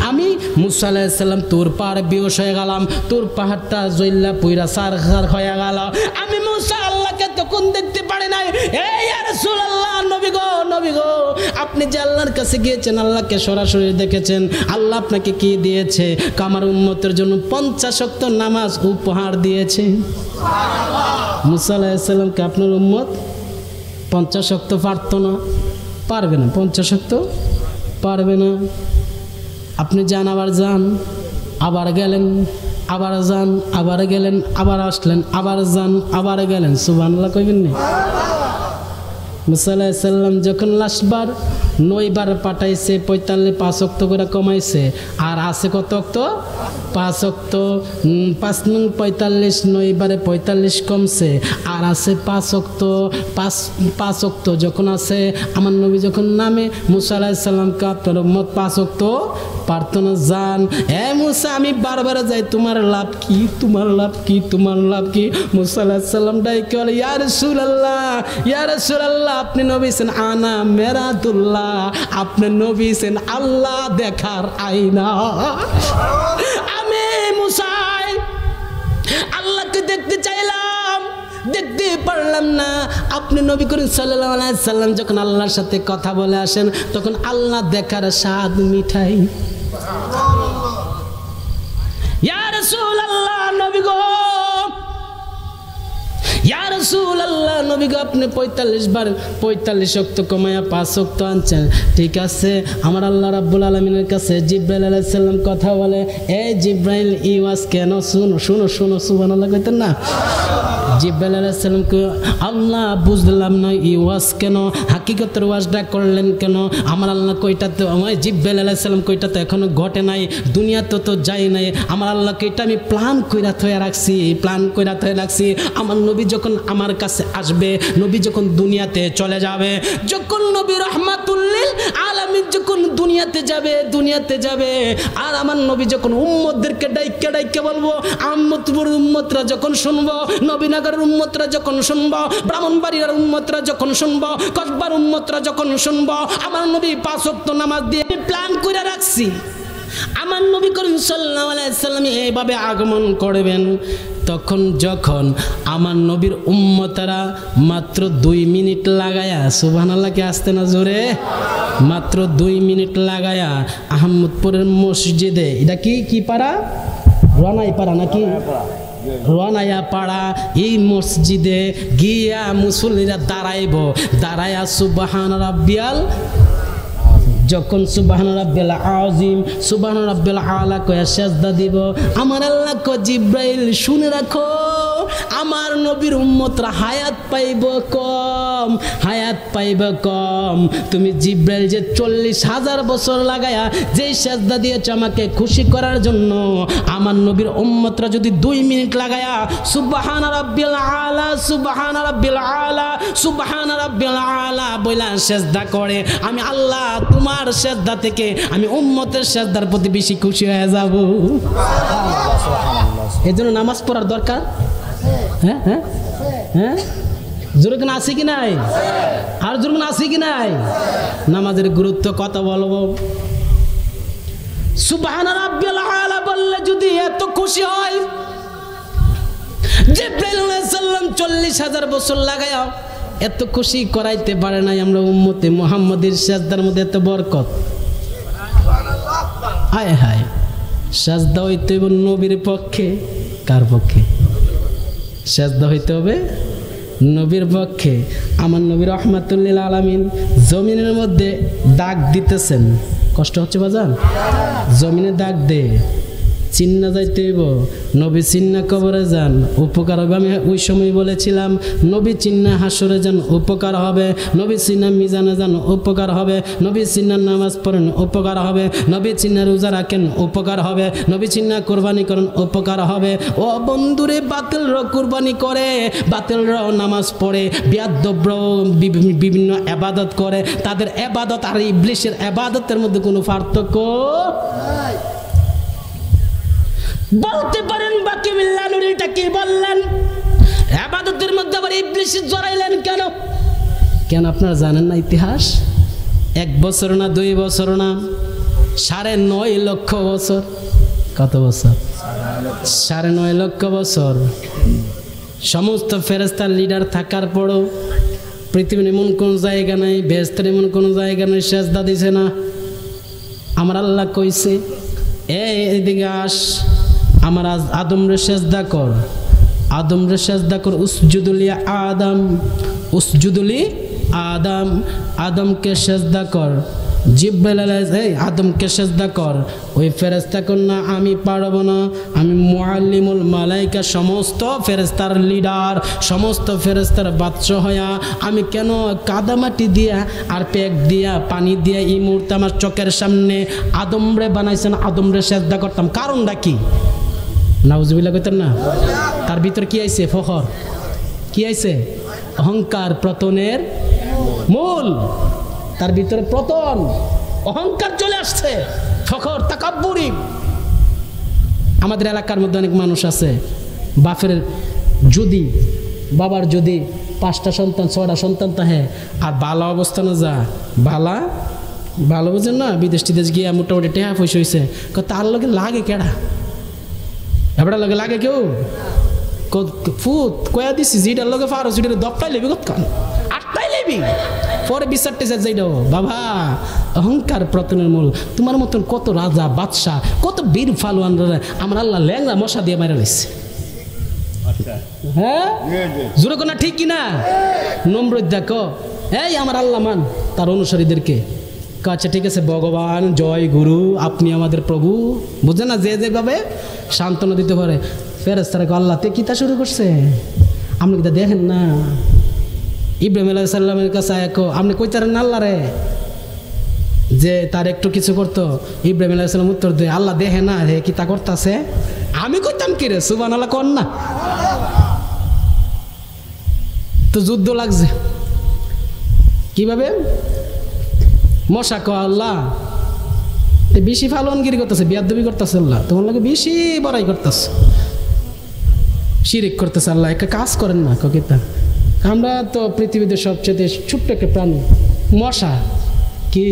আমি মুসা আলাইহিস সালাম তোর পাহাড় বেহুশ হয়ে গেলাম, তোর পাহাড়টা জইল্লা পুইরা সারখার হয়ে গেল। আমি মুসা আল্লাহকে তখন দেখতে পারি নাই। এই ইয়া রাসূলুল্লাহ, নবী গো আপনি যে আল্লাহর কাছে গিয়েছেন, আল্লাহকে সরাসরি দেখেছেন, আল্লাহ আপনাকে কি দিয়েছে? আমার উম্মতের জন্য 50 ওয়াক্ত নামাজ উপহার দিয়েছে। মুসা আলাইহিস সালামকে আপনার উম্মত 50 ওয়াক্ত পারতো না, পারবে না। 50 ওয়াক্ত পারবে না। আপনি যান, আবার যান, আবার গেলেন, আবার যান, আবার গেলেন, আবার আসলেন, আবার যান, আবার গেলেন। সুবহানাল্লাহ কইবেন না? মুসা আলাইহিস সালাম যখন লাস্টবার 9 বার পাঠাইছে, 45 5 ওয়াক্ত করে কমাইছে, আর আছে কত ওয়াক্ত? 5 ওয়াক্ত। 5 নং 45, 9 বারে 45 কমছে, আর আছে 5 ওয়াক্ত। 5 ওয়াক্ত যখন আছে, আমার নবী যখন নামে মুসা আলাইহিস সালামকে আপনার উম্মত 5 ওয়াক্ত পারতো না। যান এ মুসা, আমি বারবার যাই, তোমার লাভ কি, তোমার লাভ কি, তোমার লাভ কি? মুসা আলাইহিস সালাম ডাইকে বলে, ইয়া রাসূলুল্লাহ, ইয়া রাসূলুল্লাহ, আপনি নবী ছেন আনা মেরাতুল্লাহ, আপনি নবী ছেন আল্লাহ দেখার আয়না। আমি মুসাই আল্লাহকে দেখতে চাইলাম, দেখতে পারলাম না। আপনি নবী করিম সাল্লাল্লাহু আলাইহি সাল্লাম যখন আল্লাহর সাথে কথা বলে আসেন, তখন আল্লাহ দেখার স্বাদ মিঠাই। ইয়া রাসূলুল্লাহ, নবী গো, ইয়া রাসূলুল্লাহ, নবী গো, আপনি 45 ওয়াক্ত কমায়া 5 ওয়াক্ত আনছেন, ঠিক আছে। আমার আল্লাহ রাব্বুল আলামিনের কাছে জিবরাইল আলাইহিস সালাম কথা বলে, এই জিবরাইল, ই ওয়াজ কেন? শুনো শুনো শুনো, সুবহানাল্লাহ কইতেন না? জিবরাইল আলাইহিস সালামকে আল্লাহ বুঝলাম না, ই ওয়াজ কেন, হাকিকতের ওয়াজটা করলেন কেন? আমার আল্লাহ কইটাতে, আমার জিবরাইল আলাইহিস সালাম কইটাতে এখনো ঘটে নাই, দুনিয়াতে তো যাই নাই। আমার আল্লাহকে এটা আমি প্ল্যান কইরা থয়ে রাখছি, প্ল্যান কইরা থয়ে রাখছি। আমার নবী যখন আমার কাছে আসবে, নবী যখন দুনিয়াতে চলে যাবে, যখন নবী রাহমাতুল লিল আলামিন যখন দুনিয়াতে যাবে, আর আমার নবী যখন উম্মতদেরকে ডাইকে ডাইকে বলবো, উম্মতরা যখন শুনবো, নবীনগরের উম্মতরা যখন শুনবো, ব্রাহ্মণবাড়িয়ার উম্মতরা যখন শুনবো, কসবার উম্মতরা যখন শুনবো, আমার নবী 5 ওয়াক্ত নামাজ দিয়ে প্ল্যান করে রাখছি। আমার নবী করিম সাল্লাল্লাহু আলাইহি সাল্লাম এইভাবে আগমন করবেন, তখন যখন আমার নবীর উম্মতরা মাত্র 2 মিনিট লাগায়া, সুবহানাল্লাহ কি আসতে না জোরে, মাত্র 2 মিনিট লাগায়া আহমদপুরের মসজিদে, এটা কি পাড়া, রানাই পাড়া নাকি রানাইয়া পাড়া, এই মসজিদে গিয়া মুসল্লিরা দাঁড়াইয়া সুবহান রাব্বিয়াল, যখন সুবহান রাব্বিল আযীম, সুবহান রাব্বিল আলা কয়া সিজদা দিব, আমার আল্লাহ কো জিবরাইল শুনে রাখো, আমার নবীর উম্মতরা হায়াত পাইব কম। তুমি জিবরাইল যে 40,000 বছর লাগায়া যেই সিজদা দিয়েছ আমাকে খুশি করার জন্য, আমার নবীর উম্মতরা যদি 2 মিনিট লাগায়া সুবহান রাব্বিল আলা, সুবহান রাব্বিল আলা, সুবহান রাব্বিল আলা বইলা সিজদা করে, আমি আল্লাহ তোমার সিজদা থেকে আমি উম্মতের সিজদার প্রতি বেশি খুশি হয়ে যাব। এজন্য নামাজ পড়ার দরকার। হ্যাঁ হ্যাঁ হ্যাঁ, জোরগান আছে কি নাই? আর জোরগান আছে কি নাই? নামাজের গুরুত্ব কত বলবো। সুবহান রাব্বিল আলা বললে যদি এত খুশি হয়, জিবরাইল আলাইহিস সালাম 40,000 বছর লাগায়া এত খুশি করাইতে পারে নাই আমরা উম্মতে মুহাম্মাদের সিজদার মধ্যে এত বরকত। হায় হায়, সিজদা হইতে হবে নবীর পক্ষে। কার পক্ষে সিজদা হইতে হবে? নবীর পক্ষে। আমার নবী রাহমাতুল লিল আলামিন জমিনের মধ্যে দাগ দিতেছেন, কষ্ট হচ্ছে বাজান? জমিনে দাগ দে, চিন্না যাইতে হইব, নবী চিন্না কবরে যান, উপকার হবে। আমি ওই সময় বলেছিলাম, নবী চিন্না হাসরে যান, উপকার হবে। নবী চিন্না মিজানে যান, উপকার হবে। নবী চিন্নার নামাজ পড়েন, উপকার হবে। নবী চিন্না রোজা রাখেন, উপকার হবে। নবী চিন্না কোরবানি করেন, উপকার হবে। ও বন্ধুরে, বাতিলরা কোরবানি করে, বাতিলরা নামাজ পড়ে, বিয়াদ্দবরা বিভিন্ন ইবাদত করে, তাদের ইবাদত আর ইবলিসের ইবাদতের মধ্যে কোনো পার্থক্য নাই। বলতে পারেন বাকি বিল্লাহ নুরিটা কি বললেন? ইবাদতের মধ্যে আবার ইবলিস জড়াইলেন কেন? কেন আপনারা জানেন না ইতিহাস? 1 বছর না 2 বছর না, 9.5 লক্ষ বছর। কত বছর? 9.5 লক্ষ বছর। সমস্ত ফেরেশতার লিডার থাকার পরও পৃথিবীর এমন কোন জায়গা নাই, বেহেশতের এমন কোন জায়গা নাই সিজদা দিছে না। আমার আল্লাহ কইছে, এইদিকে আস, আমার আদমরে সিজদা কর, আদমরে সিজদা কর। উসজুদুলি আদম, উসজুদুলি আদম, আদমকে সিজদা কর। জিব্রাইল আলাইহিস আদমকে সেজদা কর। ওই ফেরেশতা কন্যা আমি পারবো না, আমি মুআল্লিমুল মালাইকা, সমস্ত ফেরেশতার লিডার, সমস্ত ফেরেশতার বাদশা হইয়া আমি কেন কাদামাটি দিয়া আর পেক দিয়া পানি দিয়া এই মুহূর্তে আমার চোখের সামনে আদমরে বানাইছেন, আদমরে সেজদা করতাম। কারণটা কি? নাউজুবিল্লাহ কইতেন না? তার ভিতর কি আইছে? ফখর। কি আইছে? অহংকার পতনের মূল। তার ভিতরে পতন, অহংকার চলে আসছে, ফখর, তাকাব্বুরি। আমাদের এলাকার মধ্যে অনেক মানুষ আছে, বাবার যদি 5টা সন্তান 6টা সন্তান তাহে আর ভালো অবস্থা না যা ভালো বুঝেন না, বিদেশ টিদেশ গিয়া মোটামুটি টেহা পয়সা হয়েছে, তার লগে লাগে কেডা? এবার লগে লাগে কেউ? ফুত কয়া দিছি যেটার লগে ফারো সেটার দপটাই লেবি, কতক্ষণ 8টাই লেবি, পরে বিচারতে চাই যাই বাবা। অহংকার পতনের মূল। তোমার মতন কত রাজা বাদশাহ, কত বীর ফালওয়ান আমার আল্লাহ ল্যাংরা মশা দিয়ে মারা লাইছে। হ্যাঁ জোরে কোনা ঠিক কিনা? নম্রত দেখো, এই আমার আল্লাহ মান তার অনুসারীদেরকে, আচ্ছা ঠিক আছে ভগবান, জয় গুরু, আপনি আমাদের প্রভু, বুঝে না? যে যেভাবে সান্ত্বনা দিতে পারে। ফেরেশতারা আল্লাহ তে কিতা শুরু করছে, আপনি কিতা দেখেন না? ইব্রাহিম আলাইহিস সালামের কাছে আপনি কইতারেন না আল্লাহ রে যে তার একটু কিছু করতো? ইব্রাহিম আলাইহিস সালাম উত্তর দেয়, আল্লাহ দেখে না হে কিতা করতেছে? আমি কইতাম কি রে, সুবহানাল্লাহ কর না। তো যুদ্ধ লাগছে কিভাবে? মশা ক আল্লাহ বেশি ফালনগিরি করতেছে, বিয়াদবি করতেছে, আল্লাহ তোমার লাগে বেশি বড়াই করতেছে, শিরিক করতেছে। আল্লাহ একটা কাজ করেন না কিতা? আমরা তো পৃথিবীতে সবচেয়ে ছোট্ট একটা প্রাণী মশা। কি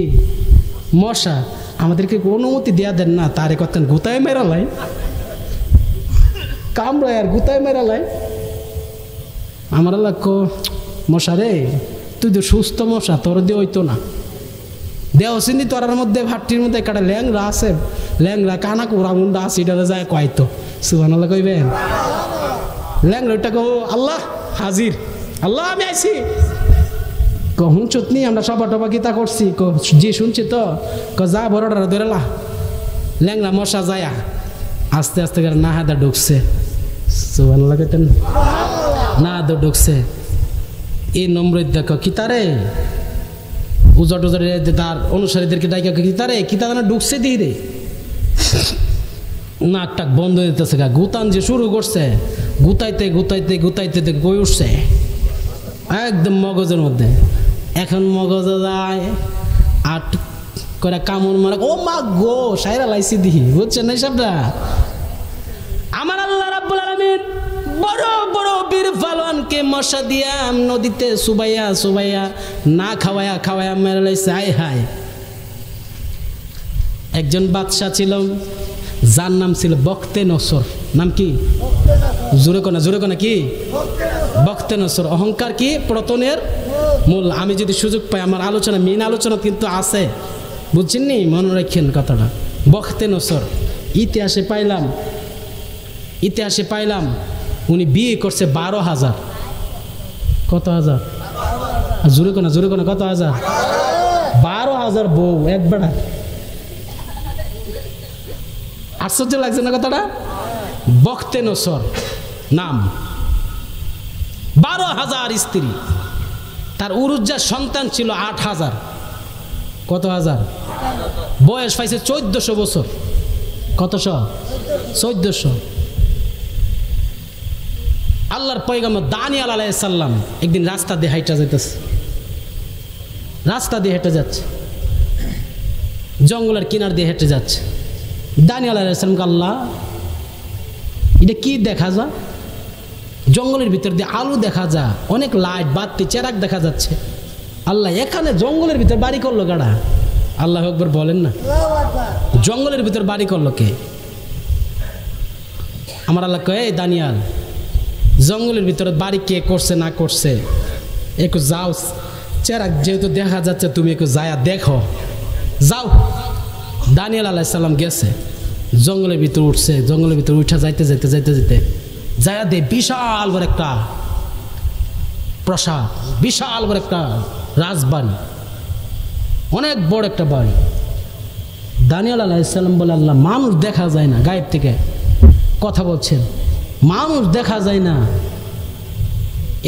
মশা? আমাদেরকে অনুমতি দেয়া দেন না, তারে করতেন গুতায় মেরালাই, কামড়ায় আর গুতায় মেরালাই। আমার আল্লাহ মশা রে তুই তো সুস্থ মশা, তোর দিয়ে হইতো না। দেহ চিনি তোরার মধ্যে ভাটটির মধ্যে একটা ল্যাংরা আছে, ল্যাংরা কানা কোরা মুন্ডা আছে, এটা যায় কয়তো। সুবহানাল্লাহ কইবেন? ল্যাংরা ওইটা কো আল্লাহ হাজির, আল্লাহ আমি আইছি। কখন চতনি আমরা সবা টবা গীতা করছি, জি শুনছি তো, যা বড়টা ধরেলা। ল্যাংরা মশা যায়া আস্তে আস্তে করে না হাদা ঢুকছে। সুবহানাল্লাহ কইতেন না? হাদা ঢুকছে। এই নম্রত দেখো কি তারে উজট উজট তার অনুসারীদেরকে ডাইকা কি তারে কি তারা ঢুকছে দিই রে, নাকটাক বন্ধ হয়ে যেতেছে। গুতান যে শুরু করছে, গুতাইতে গুতাইতে গুতাইতে কই উঠছে একদম মগজের মধ্যে। এখন মগজে যায় আর করে কামড় মারা, ও মা গো সাইরা লাইছি দিহি, বুঝছেন না সবটা? আমার আল্লাহ রাব্বুল আলামিন বড় বড় বীর ফালওয়ানকে মশা দিয়া নদীতে সুবাইয়া সুবাইয়া না খাওয়ায়া খাওয়ায়া মেরে লাইছে। হায় হায়। একজন বাদশা ছিল, যার নাম ছিল বখতে নসর। নাম কি? জোরে কোনা কি? বখতে নসর। অহংকার কি? পতনের মূল। আমি যদি সুযোগ পাই আমার আলোচনা, মেন আলোচনা কিন্তু আছে, বুঝছেন নি? মনে রাখেন কথাটা। বখতে নসর ইতিহাসে পাইলাম উনি বিয়ে করছে 12,000। কত হাজার? জোরে কোনা কত হাজার? 12,000 বউ এক বেড়া। আশ্চর্য লাগছে না কথাটা? বখতে নসর নাম, 12,000 স্ত্রী, তার উরুজ্জার সন্তান ছিল 8,000। কত হাজার? বয়স পাইছে 1400 বছর। কতশো? 1400। আল্লাহর পয়গম্বর দানিয়েল আলাইহিস সালাম একদিন রাস্তা দিয়ে হেঁটে যাচ্ছে, জঙ্গলের কিনার দিয়ে হেঁটে যাচ্ছে। দানিয়েল আলাইহিস সালামকে আল্লাহ এটা কি দেখা যায়? জঙ্গলের ভিতর দিয়ে আলো দেখা যায়, অনেক লাইট বাতি চেরাক দেখা যাচ্ছে। আল্লাহ এখানে জঙ্গলের ভিতর বাড়ি করলো গাড়া? আল্লাহ একবার বলেন না, জঙ্গলের ভিতর বাড়ি করলো কে? আমার আল্লাহ কয়ে দানিয়েল জঙ্গলের ভিতরে বাড়ি কে করছে না করছে একটু যাও, চেরাক যেহেতু দেখা যাচ্ছে তুমি একটু যায়া দেখো, যাও। দানিয়েল আলাইহিস সালাম গেছে, জঙ্গলের ভিতর উঠছে, জঙ্গলের ভিতর উঠা যাইতে যায়া দে বিশাল বড় একটা প্রাসাদ, বিশাল বড় একটা রাজবাড়ি। অনেক বড় একটা বাড়ি। দানিয়েল আলাইহিস সালাম বলে, আল্লাহ মানুষ দেখা যায় না, গায়েব থেকে কথা বলছেন, মানুষ দেখা যায় না,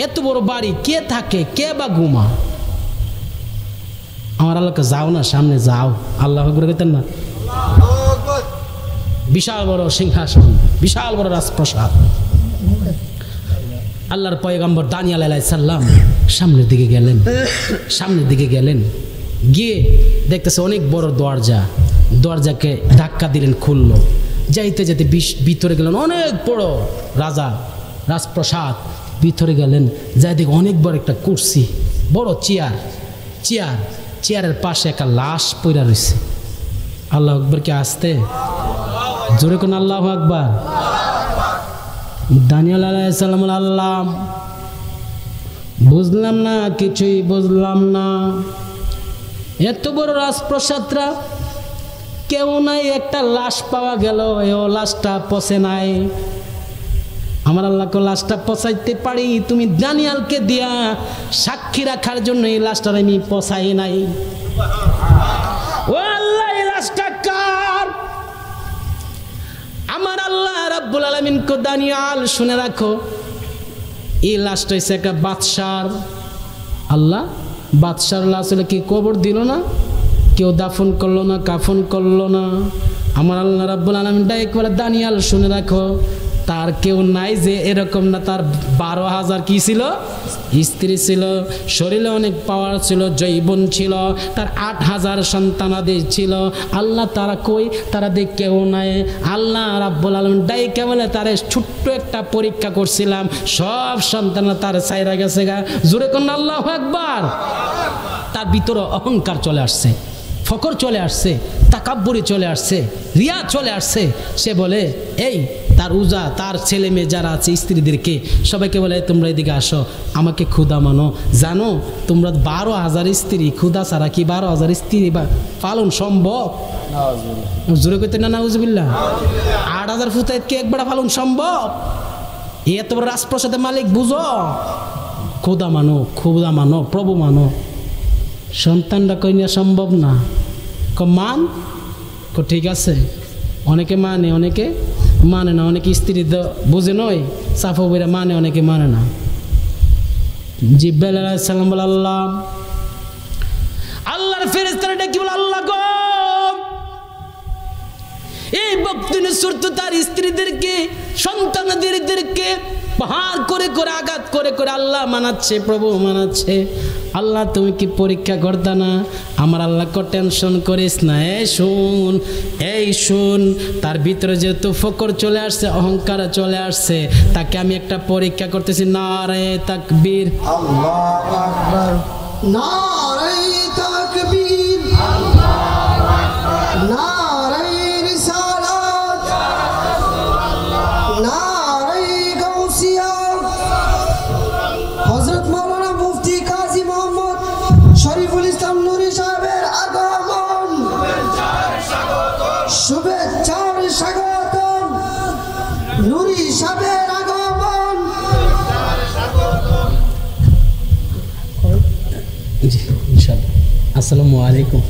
এত বড় বাড়ি কে থাকে, কে বা ঘুমা? আমার আল্লাহকে যাও না, সামনে যাও। আল্লাহ আকবার কইতেন না? বিশাল বড় সিংহাসন, বিশাল বড় রাজপ্রাসাদ। আল্লাহর পয়গম্বর দানিয়েল আলাইহিস সালাম সামনের দিকে গেলেন, সামনের দিকে গেলেন, গিয়ে দেখতেছে অনেক বড় দরজা, দরজাকে ধাক্কা দিলেন, খুললো। যাইতে যেতে ভিতরে গেলেন, অনেক বড় রাজা রাজপ্রাসাদ। ভিতরে গেলেন, যাই দেখে অনেক বড় একটা কুরসি, বড় চেয়ার, চেয়ারের পাশে একটা লাশ পইরা রয়েছে। আল্লাহ আকবার কে আসতে জোরে কোন আল্লাহু আকবার। দানিয়েল আলাইহিস সালাম, আল্লাহ বুঝলাম না, কিছুই বুঝলাম না, এত বড় রাজপ্রাসাদরা কেউ নাই, একটা লাশ পাওয়া গেল, ও লাশটা পচে নাই। আমার আল্লাহকে লাশটা পচাইতে পারি, তুমি দানিয়েলকে দিয়া সাক্ষী রাখার জন্য এই লাশটার আমি পচাই নাই। ও আল্লাহ, এই লাশটা কার? আমার আল্লাহ রাব্বুল আলামিন কো, দানিয়েল শুনে রাখো, এই লাশটা হচ্ছে একটা বাদশার। আল্লাহ বাদশার লাশ হলে কি কবর দিল না, কেউ দাফন করলো না, কাফন করলো না। আমার আল্লাহ রাব্বুল আলামিন ডাইরেক্ট বলে, দানিয়েল শুনে রাখো, তার কেউ নাই যে এরকম না। তার 12,000 কি ছিল? স্ত্রী ছিল, শরীরে অনেক পাওয়ার ছিল, যৌবন ছিল, তার 8,000 সন্তানাদি ছিল। আল্লাহ তারা কই? তারা দেখ কেউ নাই। আল্লাহ রাব্বুল আলামিন ডাইকে বলে, তারে ছোট্ট একটা পরীক্ষা করছিলাম, সব সন্তান তার ছাইরা গেছে গা। জোরে কোন আল্লাহু আকবার। তার ভিতরে অহংকার চলে আসছে, ফকর চলে আসছে, তাকাব্বুরি চলে আসছে, রিয়া চলে আসছে। সে বলে, এই তার উজা, তার ছেলে মেয়ে যারা আছে, স্ত্রীদেরকে সবাইকে বলে, তোমরা এদিকে আসো, আমাকে ক্ষুধা মানো। জানো তোমরা 12,000 স্ত্রী, ক্ষুধা ছাড়া কি 12,000 স্ত্রী বা পালন সম্ভব? জোরে কইতে না নাউজুবিল্লাহ। 8,000 ফুতাইতকে একবার পালন সম্ভব? এত বড় রাজপ্রাসাদের মালিক, বুঝো, ক্ষুধা মানো, ক্ষুধা মানো, প্রভু মানো। সন্তানরা কই না সম্ভব না, মান ঠিক আছে। অনেকে মানে, অনেকে মানে না, অনেকে স্ত্রী বুঝে নয়, সাফা বইরা মানে, অনেকে মানে না। জিব্রাইল আলাইহিস সালাম বলে, আল্লাহ, আল্লাহর ফেরেশতারা ডেকে বলে, আল্লাহ গো, এই বক্তিনে সুরত তার স্ত্রীদেরকে, সন্তানদেরকে পাহাড় করে করে, আঘাত করে করে আল্লাহ মানাচ্ছে, প্রভু মানাচ্ছে। আল্লাহ তুমি কি পরীক্ষা করতা না? আমার আল্লাহকে টেনশন করিস না। এই শুন, তার ভিতরে যেহেতু ফকর চলে আসছে, অহংকার চলে আসছে, তাকে আমি একটা পরীক্ষা করতেছি। নারে তাকবীর, আল্লাহু আকবার, নারে তাকবীর, আল্লাহু আকবার, নারে রিসালাত, নারে গাউসিয়া। হযরত মাওলানা মুফতি কাজী মোহাম্মদ শরীফুল ইসলাম নুরী সাহেবের আগমন, শুভেচ্ছার স্বাগতম। নুরী সাহেবের আগমন। আসসালামু আলাইকুম।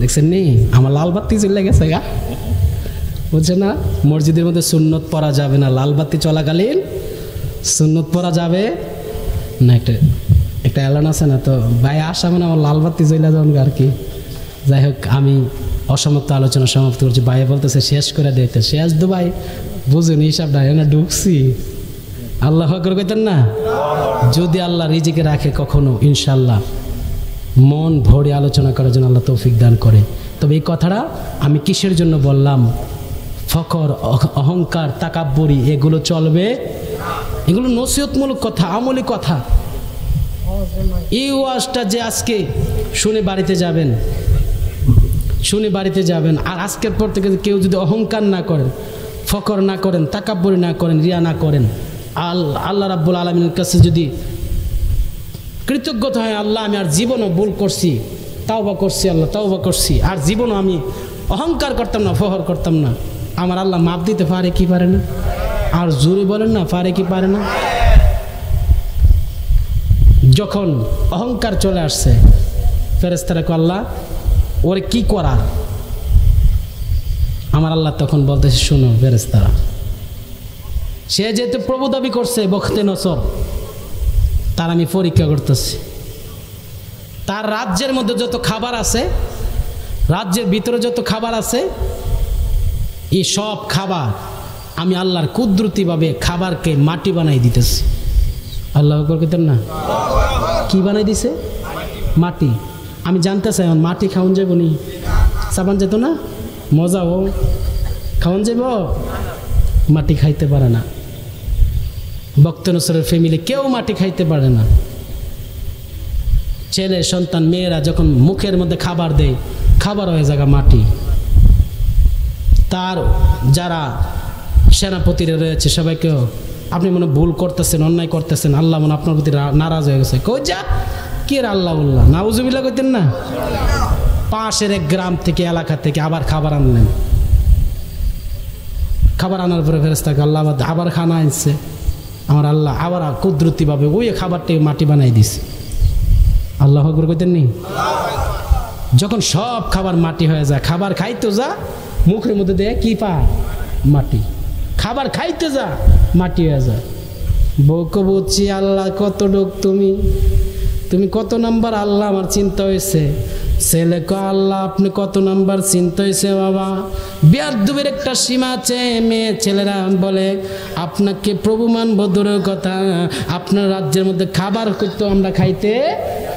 দেখছেন নি, আমার লাল বাতি চলে গেছে গা, বুঝছে না? মসজিদের মধ্যে সুন্নত পড়া যাবে না, লাল বাতি চলাকালীন সুন্নত পড়া যাবে না। একটা এলান আছে না, তো ভাই আসা মানে আমার লাল বাতি চলে যাবেন আর কি। যাই হোক, আমি অসমাপ্ত আলোচনা সমাপ্ত করছি। ভাই বলতেছে শেষ করে দিতে, শেষ দু ভাই বুঝুন হিসাবটা, এনে ঢুকছি। আল্লাহ আকবার কইতেন না? যদি আল্লাহ রিজিকে রাখে কখনো, ইনশাল্লাহ মন ভরে আলোচনা করার জন্য আল্লাহ তৌফিক দান করে। তবে এই কথাটা আমি কিসের জন্য বললাম? ফকর, অহংকার, তাকাব্বুরি এগুলো চলবে। এগুলো নসিহতমূলক কথা, আমলি কথা। এই ওয়াজটা যে আজকে শুনে বাড়িতে যাবেন, শুনে বাড়িতে যাবেন, আর আজকের পর থেকে কেউ যদি অহংকার না করেন, ফকর না করেন, তাকাব্বুরি না করেন, রিয়া না করেন, আল্লাহ রাব্বুল আলামিনের কাছে যদি কৃতজ্ঞতা হয়, আল্লাহ আমি আর জীবনও ভুল করছি, তাওবা করছি, আল্লাহ তাওবা করছি, আর জীবনও আমি অহংকার করতাম না, ফহর করতাম না। আমার আল্লাহ মাপ দিতে পারে কি পারে না? আর জোরে বলেন না, পারে কি পারে না? যখন অহংকার চলে আসছে, ফেরেশতারা কয় আল্লাহ ওরে কি করার? আমার আল্লাহ তখন বলতেছে, শোনো ফেরেশতারা, সে যেহেতু প্রভু দাবি করছে বখতে নসর, তার আমি পরীক্ষা করতেছি। তার রাজ্যের মধ্যে যত খাবার আছে, রাজ্যের ভিতরে যত খাবার আছে, এই সব খাবার আমি আল্লাহর কুদরতিভাবে খাবারকে মাটি বানাই দিতেছি। আল্লাহ করতেন না, কি বানাই দিছে? মাটি। আমি জানতে চাই মাটি খাওয়ান যাবো নি? চাবান যেত না? মজা ও খাওয়ান যাব? মাটি খাইতে পারে না। বক্ত নসরের ফ্যামিলি কেউ মাটি খাইতে পারে না। ছেলে সন্তান মেয়েরা যখন মুখের মধ্যে খাবার দেয়, খাবার হয়ে জায়গা মাটি। তার যারা সেনাপতিরা রয়েছে সবাইকেও, আপনি মনে ভুল করতেছেন, অন্যায় করতেছেন, আল্লাহ মনে আপনার প্রতি নারাজ হয়ে গেছে। কই যা কি আল্লাহ বললাম নাউজুবিল্লাহ কইতেন না? পাশের এক গ্রাম থেকে, এলাকা থেকে আবার খাবার আনলেন। খাবার আনার পরে ফেরেশতাকে আল্লাহ আবার খানা আনছে। আমার আল্লাহ আবার কুদরতিভাবে ওই খাবারটাকে মাটি বানাই দিছে। আল্লাহ আকবার কইতেন নি? যখন সব খাবার মাটি হয়ে যায়, খাবার খাইতে যা, মুখের মধ্যে দেয় কি পা? মাটি। খাবার খাইতে যা, মাটি হয়ে যায়। বউকে বলছি, আল্লাহ কত ডোক তুমি কত নাম্বার? আল্লাহ আমার চিন্তা হয়েছে। ছেলে কো আল্লাহ আপনি কত নাম্বার? চিন্তা হয়েছে বাবা। বিয়াদবের একটা সীমা আছে। মেয়ে ছেলেরা বলে আপনাকে প্রভু মানব, দূরের কথা আপনার রাজ্যের মধ্যে খাবার করতে আমরা খাইতে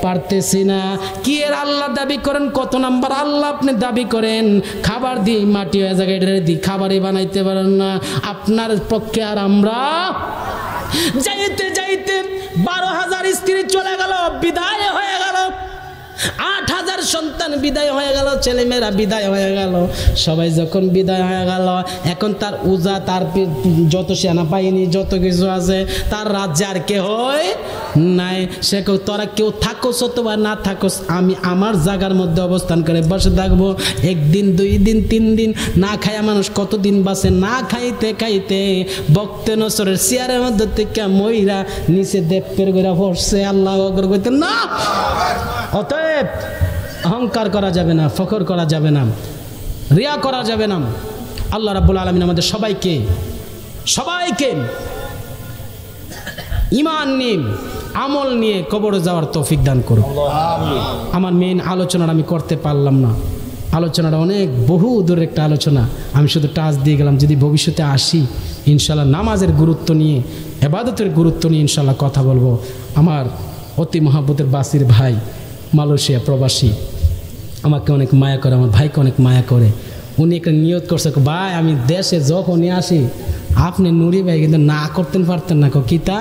পারতেছি না। কি এর আল্লাহ দাবি করেন? কত নাম্বার আল্লাহ আপনি দাবি করেন? খাবার দিই মাটি হয়ে যায়, এটা দিই খাবারই বানাইতে পারেন না। আপনার পক্ষে আর আমরা যাইতে যাইতে 12,000 স্ত্রী চলে গেল, বিদায় হয়ে গেল। 8,000 সন্তান বিদায় হয়ে গেল, ছেলেমেয়েরা বিদায় হয়ে গেল। সবাই যখন বিদায় হয়ে গেল, এখন তার উজা, তার যত সেনাবাহিনী যত কিছু আছে, তার রাজ্যে আর কে হয় নাই। সে তোরা কেউ থাকোস অথবা না থাকোস, আমি আমার জায়গার মধ্যে অবস্থান করে বসে থাকবো। 1 দিন 2 দিন 3 দিন না খায়া মানুষ কতদিন বাঁচে? না খাইতে খাইতে বক্তে নসরের চেয়ারের মধ্যে থেকে মহিলা নিচে দেবপের করে পড়ছে। আল্লাহ আকবার কইতেন না? অতএব অহংকার করা যাবে না, ফখর করা যাবে না, রিয়া করা যাবে না। আল্লাহ রাব্বুল আলামিন আমাদের সবাইকে ঈমান নিয়ে, আমল নিয়ে কবরে যাওয়ার তৌফিক দান করুন। আমার মেইন আলোচনাটা আমি করতে পারলাম না। আলোচনাটা অনেক বহু দূরের একটা আলোচনা, আমি শুধু টাচ দিয়ে গেলাম। যদি ভবিষ্যতে আসি ইনশাল্লাহ নামাজের গুরুত্ব নিয়ে, ইবাদতের গুরুত্ব নিয়ে ইনশাল্লাহ কথা বলবো। আমার অতি মহাব্বতের বাসির ভাই, মালয়েশিয়া প্রবাসী, আমাকে অনেক মায়া করে, আমার ভাইকে অনেক মায়া করে। উনি একটা নিয়ত করছে, ভাই আমি দেশে যখনই আসি আপনি নুরি ভাই কিন্তু না করতেন পারতেন না। কিতা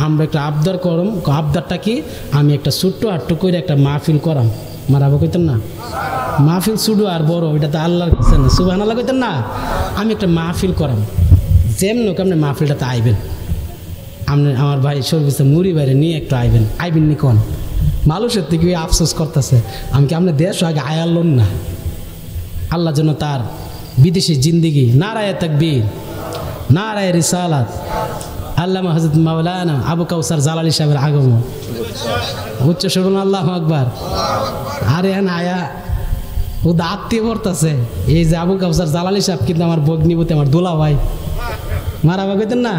আমরা একটা আবদার করম। আবদারটা কি? আমি একটা ছোট্ট আট্টু করে একটা মাহফিল করাম। মারাবো কইতেন না? মাহফিল ছোটো আর বড় এটা তো আল্লাহর কাছে না, সুবহানাল্লাহ কইতেন না? আমি একটা মাহফিল করাম, যেমন আপনি মাহফিলটাতে আইবেন। আপনি আমার ভাই সর্বিস নুরি বাইরে নিয়ে একটু আইবেন নি কোন মানুষের থেকে আফসোস করতেছে। আমি কি আপনার দেশ আগে আয়াল্লন না? আল্লাহ যেন তার বিদেশি জিন্দিগি, নারায়ে তাকবীর, নারায়ে রিসালাত, আল্লামা হযরত মাওলানা আবু কাউসার জালালী সাহেবের আগমন। উচ্চ স্বরে আল্লাহু আকবার। আরে আয়া ও আত্মীয় পড়তেছে। এই যে আবু কাউসার জালালী সাহেব কিন্তু আমার ভগ্নিপতি, আমার দোলা ভাই। মারাবা কইতেন না?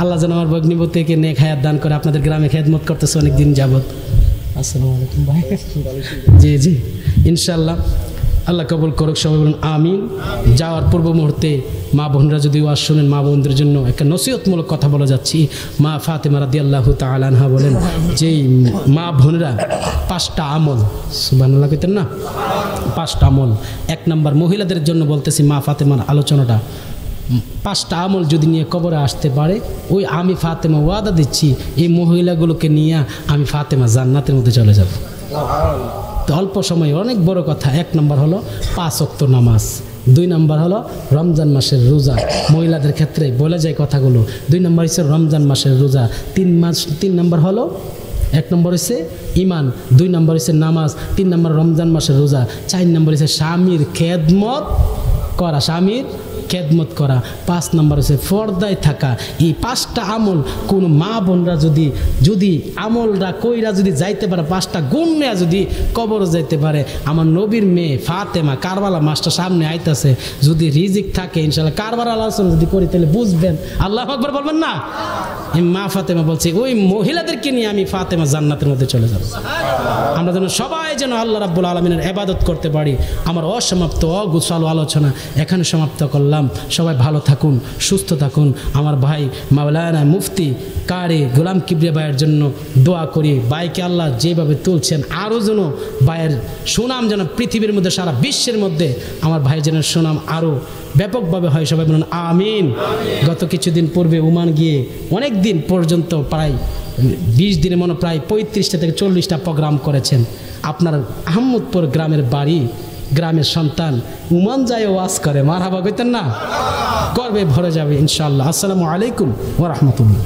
আল্লাহ যেন আমার ভগ্নিপতিকে নেক হায়াত দান করে। আপনাদের গ্রামে খেদমত করতেছে অনেক দিন যাবত। আসসালামু আলাইকুম ভাই। জি জি ইনশাআল্লাহ আল্লাহ কবুল করুক, সবাই বলুন আমিন। যাওয়ার পূর্ব মুহূর্তে মা বোনরা যদি ওয়াজ শুনেন, মা বোনদের জন্য একটা নসিহতমূলক কথা বলে যাচ্ছি। মা ফাতেমা রাদিয়াল্লাহু তাআলা আনহা বলেন, যেই মা বোনরা 5টা আমল, সুবহানাল্লাহ কইতেন না? 5টা আমল। 1 নম্বর মহিলাদের জন্য বলতেছি, মা ফাতেমার আলোচনাটা। 5টা আমল যদি নিয়ে কবরে আসতে পারে, ওই আমি ফাতেমা ওয়াদা দিচ্ছি এই মহিলাগুলোকে নিয়ে আমি ফাতেমা জান্নাতের মধ্যে চলে যাব। তো অল্প সময় অনেক বড় কথা। 1 নম্বর হলো 5 ওয়াক্ত নামাজ। 2 নম্বর হলো রমজান মাসের রোজা। মহিলাদের ক্ষেত্রে বলে যায় কথাগুলো। 2 নম্বর হচ্ছে রমজান মাসের রোজা। 3 নম্বর হলো এক নম্বর হচ্ছে ইমান, 2 নম্বর হচ্ছে নামাজ, 3 নম্বর রমজান মাসের রোজা, 4 নম্বর হচ্ছে স্বামীর খেদমত করা, স্বামীর খেদমত করা, 5 নম্বর হচ্ছে পর্দায় থাকা। এই 5টা আমল কোন মা বোনরা যদি আমলরা কইরা যদি যাইতে পারে, 5টা গুণ নেয়া যদি কবর যাইতে পারে, আমার নবীর মেয়ে ফাতেমা কারবালা মাসটা সামনে আইতাছে, যদি রিজিক থাকে ইনশাআল্লাহ কারবালা আলোচনা যদি করি তাহলে বুঝবেন। আল্লাহু আকবার বলবেন না? মা ফাতেমা বলছে ওই মহিলাদেরকে নিয়ে আমি ফাতেমা জান্নাতের মধ্যে চলে যাব। আমরা যেন সবাই যেন আল্লাহ রাব্বুল আলামিনের ইবাদত করতে পারি। আমার অসমাপ্ত অগুছালো আলোচনা এখানে সমাপ্ত করলাম। সবাই ভালো থাকুন, সুস্থ থাকুন। আমার ভাই মাওলানা মুফতি কারি গোলাম কিবরিয়া ভাইয়ের জন্য দোয়া করি। ভাইকে আল্লাহ যেভাবে তুলছেন আরও যেন ভাইয়ের সুনাম যেন পৃথিবীর মধ্যে সারা বিশ্বের মধ্যে আমার ভাই যেন সুনাম আরও ব্যাপকভাবে হয়। সবাই বলুন আমিন। গত কিছুদিন পূর্বে ওমান গিয়ে অনেক দিন পর্যন্ত প্রায় 20 দিনে মনে প্রায় 35টা থেকে 40টা প্রোগ্রাম করেছেন। আপনার আহমদপুর গ্রামের বাড়ি, গ্রামের সন্তান ওমান যায় ওয়াজ করে, মারহাবা কইতেন না? গর্বে ভরে যাবে ইনশাআল্লাহ। আসসালামু আলাইকুম ওয়া রাহমাতুল্লাহ।